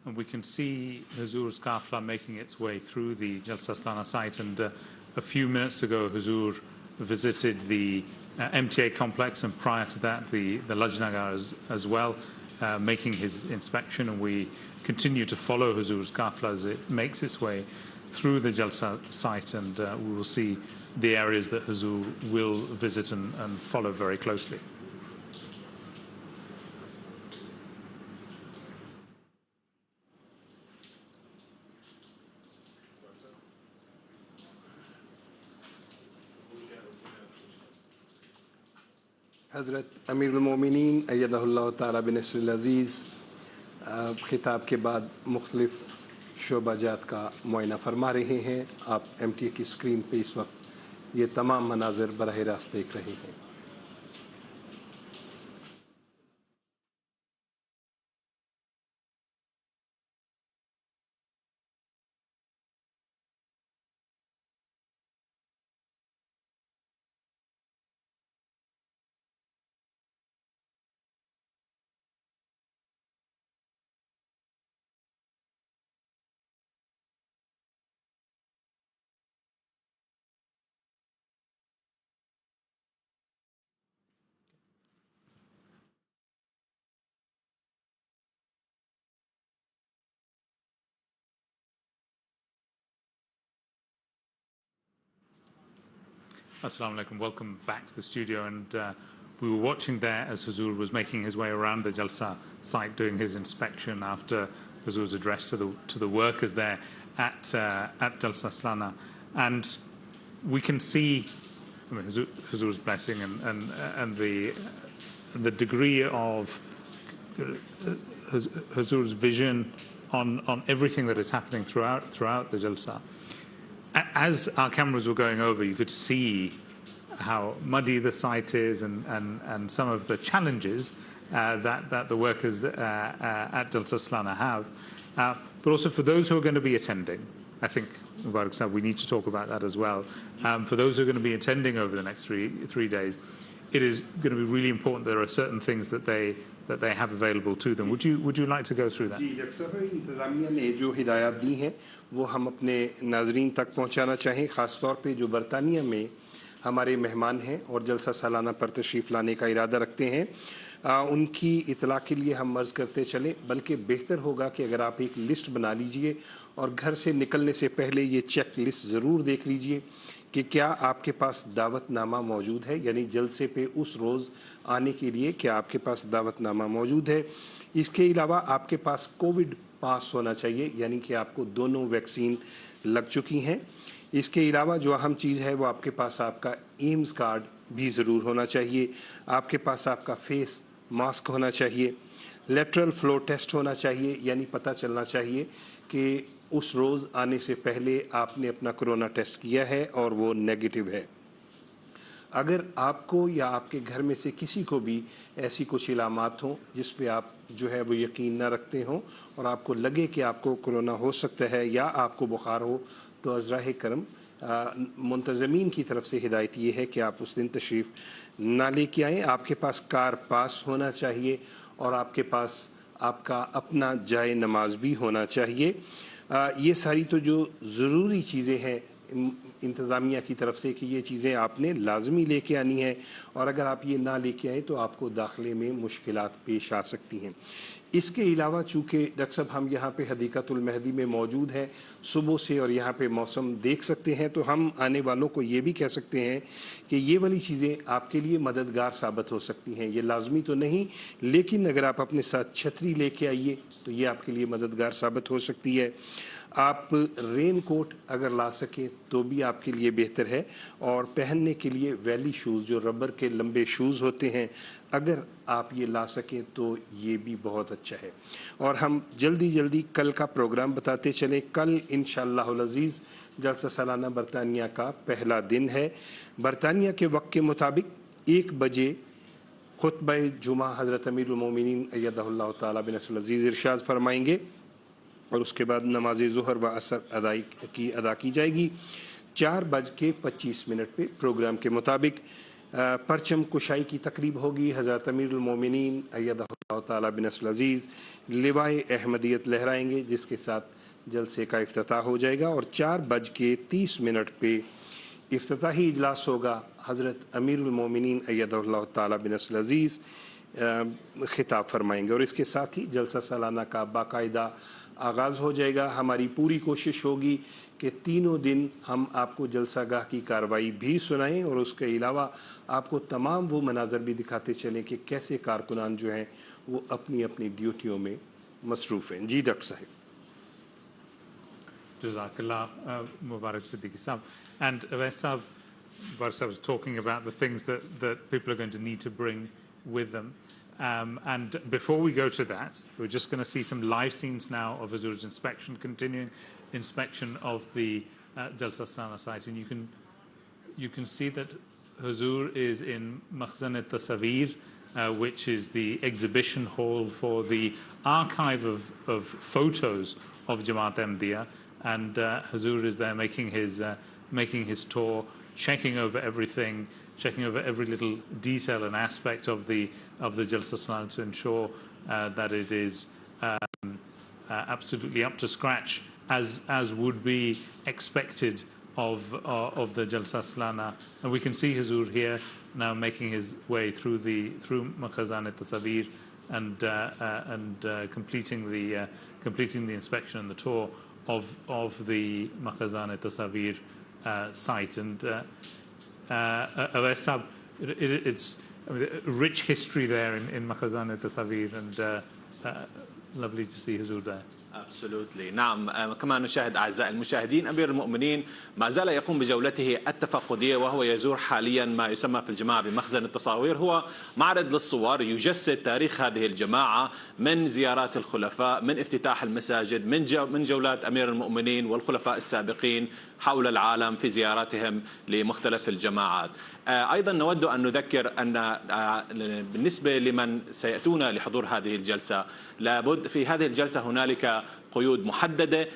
and we can see Huzur's Qafla making its way through the Jalsa Salana site. And a few minutes ago, Huzur visited the MTA complex, and prior to that, the Lajnagar as well, making his inspection. And we continue to follow Huzur's Qafla as it makes its way through the Jalsa site, and we will see the areas that Huzur will visit and follow very closely. حضرت امیر المومنین ایدہ اللہ تعالیٰ بنصر العزیز خطاب کے بعد مختلف شعبہ جات کا معائنہ فرما رہے ہیں. آپ ایم ٹی اے کی اسکرین پہ اس وقت یہ تمام مناظر براہ راست دیکھ رہے ہیں. Assalamu alaikum. Welcome back to the studio. And we were watching there as Huzur was making his way around the Jalsa site, doing his inspection after Huzur's address to the workers there at Jalsa Salana. And we can see Huzur's blessing and the degree of Huzur's vision on everything that is happening throughout the Jalsa. As our cameras were going over, you could see how muddy the site is and some of the challenges that the workers at Jalsa Salana have. But also for those who are going to be attending, I think, Mubarak Sahab, we need to talk about that as well. For those who are going to be attending over the next three days, it is going to be really important. There are certain things that they have available to them. Would you like to go through that? جی doctor صاحب, انتظامیہ نے جو ہدایات دی ہیں وہ ہم اپنے ناظرین تک پہنچانا چاہیں, خاص طور پہ جو برطانیہ میں ہمارے مہمان ہیں اور جلسہ سالانہ پر تشریف لانے کا ارادہ رکھتے ہیں. ان کی اطلاع کے لیے ہم عرض کرتے چلیں, بلکہ بہتر ہوگا کہ اگر آپ ایک لسٹ بنا لیجئے اور گھر سے نکلنے سے پہلے یہ چیک لسٹ ضرور دیکھ لیجئے کہ کیا آپ کے پاس دعوت نامہ موجود ہے, یعنی جلسے پہ اس روز آنے کے لیے کیا آپ کے پاس دعوت نامہ موجود ہے. اس کے علاوہ آپ کے پاس کووڈ پاس ہونا چاہیے, یعنی کہ آپ کو دونوں ویکسین لگ چکی ہیں. اس کے علاوہ جو اہم چیز ہے وہ آپ کے پاس آپ کا ایمز کارڈ بھی ضرور ہونا چاہیے. آپ کے پاس آپ کا فیس ماسک ہونا چاہیے. لیٹرل فلو ٹیسٹ ہونا چاہیے, یعنی پتہ چلنا چاہیے کہ اس روز آنے سے پہلے آپ نے اپنا کرونا ٹیسٹ کیا ہے اور وہ نیگیٹو ہے. اگر آپ کو یا آپ کے گھر میں سے کسی کو بھی ایسی کچھ علامات ہوں جس پہ آپ جو ہے وہ یقین نہ رکھتے ہوں اور آپ کو لگے کہ آپ کو کرونا ہو سکتا ہے یا آپ کو بخار ہو, تو عذراء کرم منتظمین کی طرف سے ہدایت یہ ہے کہ آپ اس دن تشریف نہ لے کے آئیں. آپ کے پاس کار پاس ہونا چاہیے اور آپ کے پاس آپ کا اپنا جائے نماز بھی ہونا چاہیے. یہ ساری تو جو ضروری چیزیں ہیں انتظامیہ کی طرف سے کہ یہ چیزیں آپ نے لازمی لے کے آنی ہیں, اور اگر آپ یہ نہ لے کے آئیں تو آپ کو داخلے میں مشکلات پیش آ سکتی ہیں. اس کے علاوہ چونکہ ڈاکٹر صاحب ہم یہاں پہ حدیقۃ المہدی میں موجود ہیں صبح سے اور یہاں پہ موسم دیکھ سکتے ہیں, تو ہم آنے والوں کو یہ بھی کہہ سکتے ہیں کہ یہ والی چیزیں آپ کے لیے مددگار ثابت ہو سکتی ہیں. یہ لازمی تو نہیں, لیکن اگر آپ اپنے ساتھ چھتری لے کے آئیے تو یہ آپ کے لیے مددگار ثابت ہو سکتی ہے. آپ رین کوٹ اگر لا سکیں تو بھی آپ کے لیے بہتر ہے, اور پہننے کے لیے ویلی شوز جو ربر کے لمبے شوز ہوتے ہیں اگر آپ یہ لا سکیں تو یہ بھی بہت اچھا ہے. اور ہم جلدی کل کا پروگرام بتاتے چلیں. کل انشاءاللہ العزیز جلسہ سالانہ برطانیہ کا پہلا دن ہے. برطانیہ کے وقت کے مطابق 1 بجے خطبہ جمعہ حضرت امیر المومنین ایدہ اللہ تعالیٰ بنصر العزیز ارشاد فرمائیں گے, اور اس کے بعد نماز ظہر و عصر ادا کی جائے گی 4:25 پہ پروگرام کے مطابق. परचम कुशाई की तकरीब होगी। हज़रत अमीरुल मोमिनीन अय्यदहुल्लाह ताला बिनस्ल अज़ीज़ लिवाए अहमदियत लहराएंगे, जिसके साथ जलसे का इफ्तिताह हो जाएगा और 4:30 पे इफ्तिताही इजलास होगा। हज़रत अमीरुल मोमिनीन अय्यदहुल्लाह ताला बिनस्ल अज़ीज़ खिताब फरमाएंगे और इसके साथ ही जलसा सालाना का बाकायदा आगाज़ हो जाएगा। हमारी पूरी कोशिश होगी कि तीनों दिन हम आपको जलसागाह की कार्रवाई भी सुनाएं और उसके अलावा आपको तमाम वो मनाजर भी दिखाते चलें कि कैसे कारकुनान जो हैं वो अपनी अपनी ड्यूटियों में मसरूफ़ हैं। जी डॉक्टर साहब। Jazakallah, Mubarak Siddiqui Sahab. And Awais Sahab, Mubarak Sahab was talking about the things that people are going to need to bring with them. And before we go to that, we're just going to see some live scenes now of Hazur's inspection, continuing inspection of the Jalsa Salana site. And you can see that Hazur is in Makhzan al-Tasawir, which is the exhibition hall for the archive of photos of Jamaat Ahmadiyya. And Hazur is there making his tour, checking over everything, checking over every little detail and aspect of the Jalsa Salana to ensure that it is absolutely up to scratch as would be expected of the Jalsa Salana. And we can see Hazur here now making his way through Makhazan al-Tasawir and completing the inspection and the tour of the Makhazan al-Tasawir site. And Awais Sahab, it's a rich history there in Makhazan al-Tasawir, and lovely to see Hazur there. Absolutely. نعم كما نشاهد أعزائي المشاهدين أمير المؤمنين ما زال يقوم بجولته التفقدية وهو يزور حاليا ما يسمى في الجماعة بمخزن التصاوير. هو معرض للصور يجسد تاريخ هذه الجماعة من زيارات الخلفاء، من افتتاح المساجد، من جولات أمير المؤمنين والخلفاء السابقين حول العالم في زياراتهم لمختلف الجماعات. أيضا نود أن نذكر أن بالنسبة لمن سيأتون لحضور هذه الجلسة لابد في هذه الجلسة هنالك قيود محددة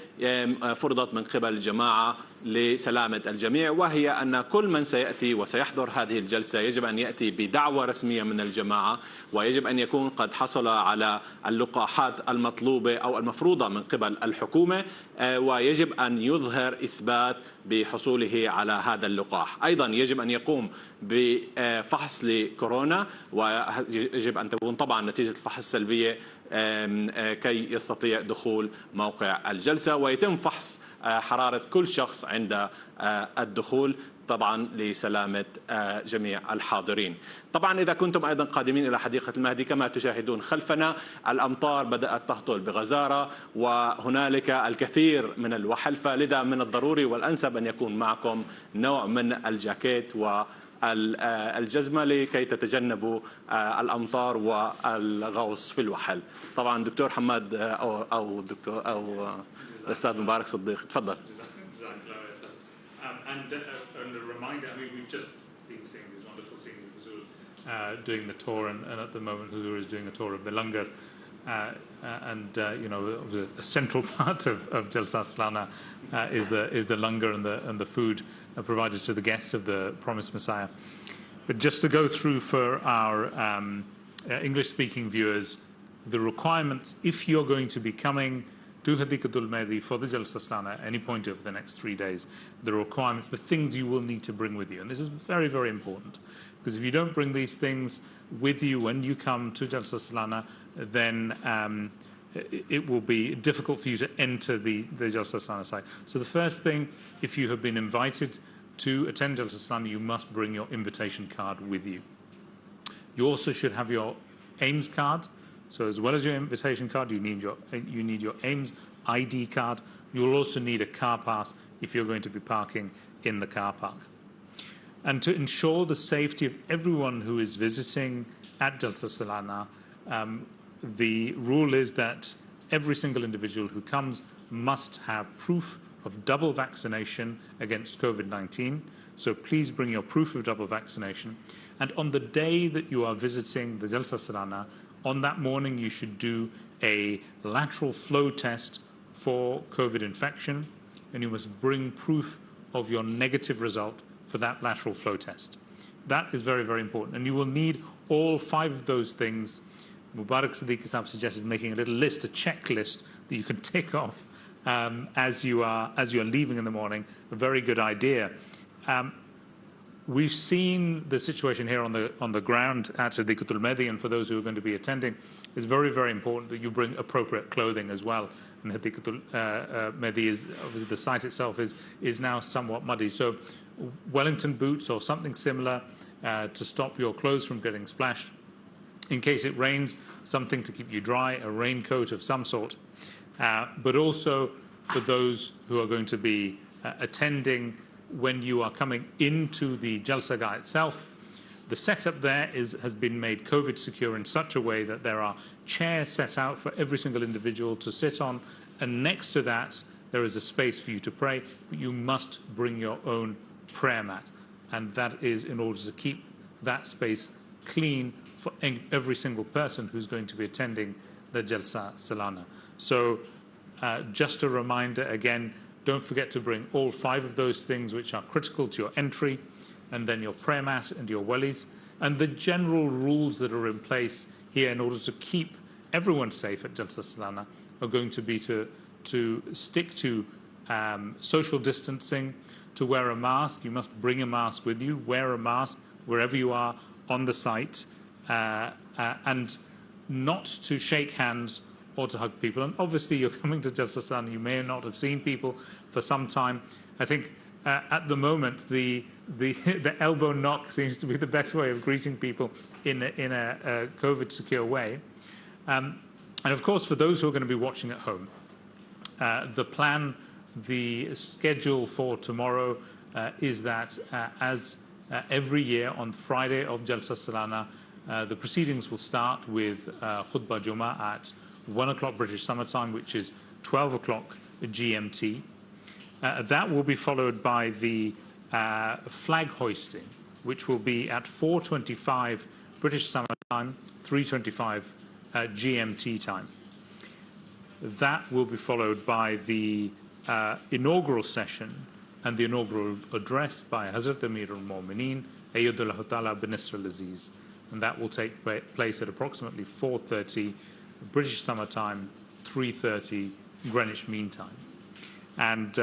فرضت من قبل الجماعة لسلامة الجميع، وهي أن كل من سيأتي وسيحضر هذه الجلسة يجب أن يأتي بدعوة رسمية من الجماعة، ويجب أن يكون قد حصل على اللقاحات المطلوبة أو المفروضة من قبل الحكومة، ويجب أن يظهر إثبات بحصوله على هذا اللقاح. أيضا يجب أن يقوم بفحص لكورونا، ويجب أن تكون طبعا نتيجة الفحص سلبية كي يستطيع دخول موقع الجلسة، ويتم فحص حرارة كل شخص عند الدخول طبعا لسلامة جميع الحاضرين. طبعا إذا كنتم أيضا قادمين إلى حديقة المهدي كما تشاهدون خلفنا الأمطار بدأت تهطل بغزارة وهنالك الكثير من الوحل، فلذا من الضروري والأنسب أن يكون معكم نوع من الجاكيت والجزمة لكي تتجنبوا الأمطار والغوص في الوحل. طبعا دكتور حماد أو دكتور أو الأستاذ مبارك صديق تفضل. And a reminder, I mean, we've just been seeing these wonderful scenes of Hazur doing the tour, and at the moment Hazur is doing a tour of the Langar, and you know, a central part of Jalsa Salana is the Langar and the food provided to the guests of the Promised Messiah. But just to go through for our English-speaking viewers, the requirements if you're going to be coming to Hadiqatul Mehdi for the Jalsa Salana at any point over the next 3 days, the requirements, the things you will need to bring with you. And this is very, very important, because if you don't bring these things with you when you come to Jalsa Salana, then it will be difficult for you to enter the Jalsa Salana site. So the first thing, if you have been invited to attend Jalsa Salana, you must bring your invitation card with you. You also should have your AIMS card. So as well as your invitation card, you need your AIMS ID card. You'll also need a car pass if you're going to be parking in the car park. And to ensure the safety of everyone who is visiting at Jalsa Salana, the rule is that every single individual who comes must have proof of double vaccination against COVID-19. So please bring your proof of double vaccination. And on the day that you are visiting the Jalsa Salana, on that morning, you should do a lateral flow test for COVID infection, and you must bring proof of your negative result for that lateral flow test. that is very, very important. And you will need all 5 of those things. Mubarak Siddiqui Sahab suggested making a little list, a checklist that you can tick off as you are leaving in the morning. A very good idea. We've seen the situation here on the ground at Hadiqatul Mehdi, and for those who are going to be attending, it's very, very important that you bring appropriate clothing as well. And Hadiqatul Mehdi is obviously the site itself is now somewhat muddy, so Wellington boots or something similar to stop your clothes from getting splashed. In case it rains, something to keep you dry, a raincoat of some sort. But also for those who are going to be attending, when you are coming into the Jalsa itself, the setup there has been made COVID secure in such a way that there are chairs set out for every single individual to sit on, and next to that there is a space for you to pray, but you must bring your own prayer mat, and that is in order to keep that space clean for every single person who's going to be attending the Jalsa Salana. So just a reminder again, don't forget to bring all 5 of those things which are critical to your entry, and then your prayer mat and your wellies. And the general rules that are in place here in order to keep everyone safe at Jalsa Salana are going to be to stick to social distancing, to wear a mask. You must bring a mask with you, wear a mask wherever you are on the site, and not to shake hands or to hug people. And obviously you're coming to Jalsa Salana, you may not have seen people for some time. I think at the moment the elbow knock seems to be the best way of greeting people in a COVID secure way. And of course, for those who are going to be watching at home, the schedule for tomorrow is that as every year on Friday of Jalsa Salana, the proceedings will start with Khutbah Jummah at 1 o'clock British Summer Time, which is 12 o'clock GMT. That will be followed by the flag hoisting, which will be at 4:25 British Summer Time, 3:25 GMT time. That will be followed by the inaugural session and the inaugural address by Hazrat Amir al-Mu'mineen, Ayyadullah Ta'ala bin Nasr al-Aziz. And that will take place at approximately 4:30 British Summer Time, 3:30 Greenwich Mean Time. And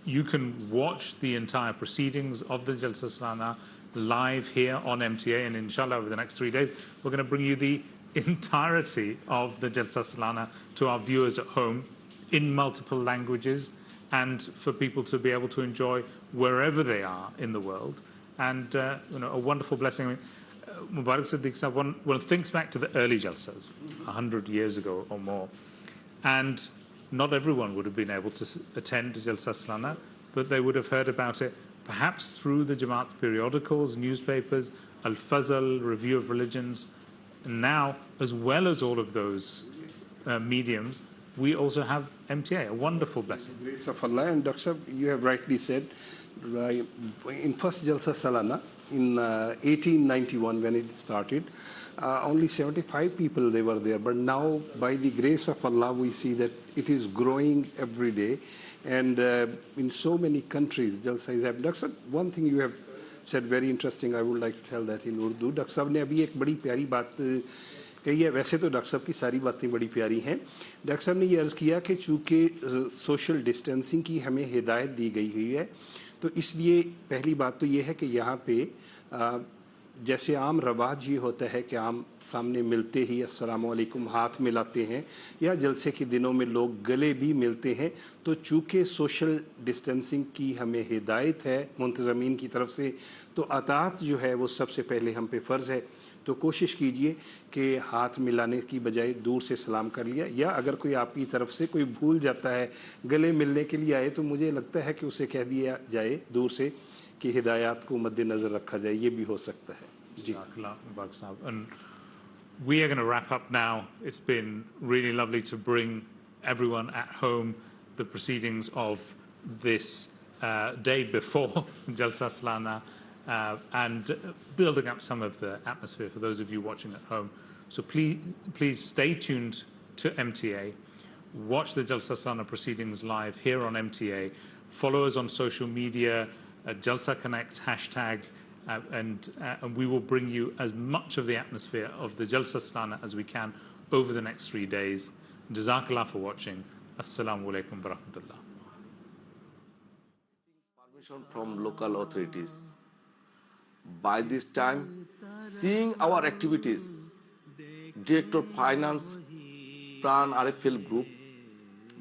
you can watch the entire proceedings of the Jalsa Salana live here on MTA, and inshallah over the next 3 days we're going to bring you the entirety of the Jalsa Salana to our viewers at home in multiple languages, and for people to be able to enjoy wherever they are in the world. And a wonderful blessing. I mean, Mubarak Siddiqui Sahab, one thinks back to the early Jalsas 100 years ago or more, and not everyone would have been able to attend Jalsa Salana, but they would have heard about it perhaps through the Jamaat's periodicals, newspapers, Al-Fazl, Review of Religions. And now, as well as all of those mediums, we also have MTA, a wonderful blessing. Grace of Allah. And Dr. Sahab, you have rightly said, in first Jalsa Salana, in 1891 when it started, only 75 people they were there, but now by the grace of Allah we see that it is growing every day, and in so many countries Jalsa is happening. Dr. Sahab, one thing you have said very interesting, I would like to tell that in Urdu. Dr. Sahab ने अभी एक बड़ी प्यारी बात कही है, वैसे तो डॉक्टर साहब की सारी बातें बड़ी प्यारी हैं. डॉक्टर साहब ने ये अर्ज़ किया कि चूँकि सोशल डिस्टेंसिंग की हमें हिदायत दी गई हुई है, तो इसलिए पहली बात तो ये है कि यहाँ पे जैसे आम रवाज ये होता है कि आम सामने मिलते ही अस्सलाम वालेकुम हाथ मिलाते हैं, या जलसे के दिनों में लोग गले भी मिलते हैं, तो चूँकि सोशल डिस्टेंसिंग की हमें हिदायत है मुंतज़मीन की तरफ से, तो अतात जो है वो सबसे पहले हम पे फ़र्ज़ है. तो कोशिश कीजिए कि हाथ मिलाने की बजाय दूर से सलाम कर लिया, या अगर कोई आपकी तरफ से कोई भूल जाता है गले मिलने के लिए आए, तो मुझे लगता है कि उसे कह दिया जाए दूर से कि हिदायत को मद्देनज़र रखा जाए, ये भी हो सकता है. जी. And we are going to wrap up now. It's been really lovely to bring everyone at home the proceedings of this day before Jalsa Salana, and building up some of the atmosphere for those of you watching at home. So please stay tuned to MTA, watch the Jalsa Salana proceedings live here on MTA, follow us on social media, Jalsa Connect hashtag, and we will bring you as much of the atmosphere of the Jalsa Salana as we can over the next 3 days. Jazakallah for watching. Assalamu alaikum wa rahmatullah. Permission from local authorities. By this time, seeing our activities, Director of Finance, Pran RFL Group,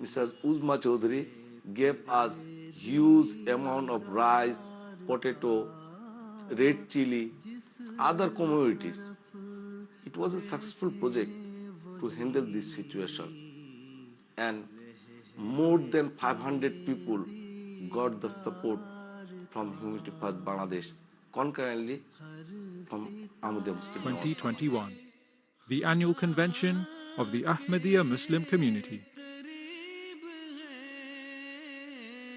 Mrs. Uzma Chaudhary, gave us huge amount of rice, potato, red chili, other commodities. It was a successful project to handle this situation. And more than 500 people got the support from Humanity First Bangladesh, concurrently from Ahmadiyya Muslim. 2021, the annual convention of the Ahmadiyya Muslim community.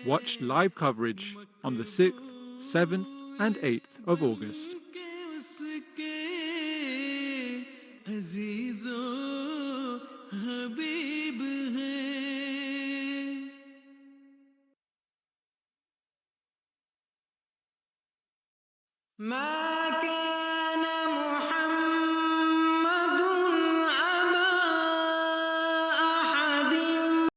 Watch live coverage on the 6th, 7th and 8th of August. ما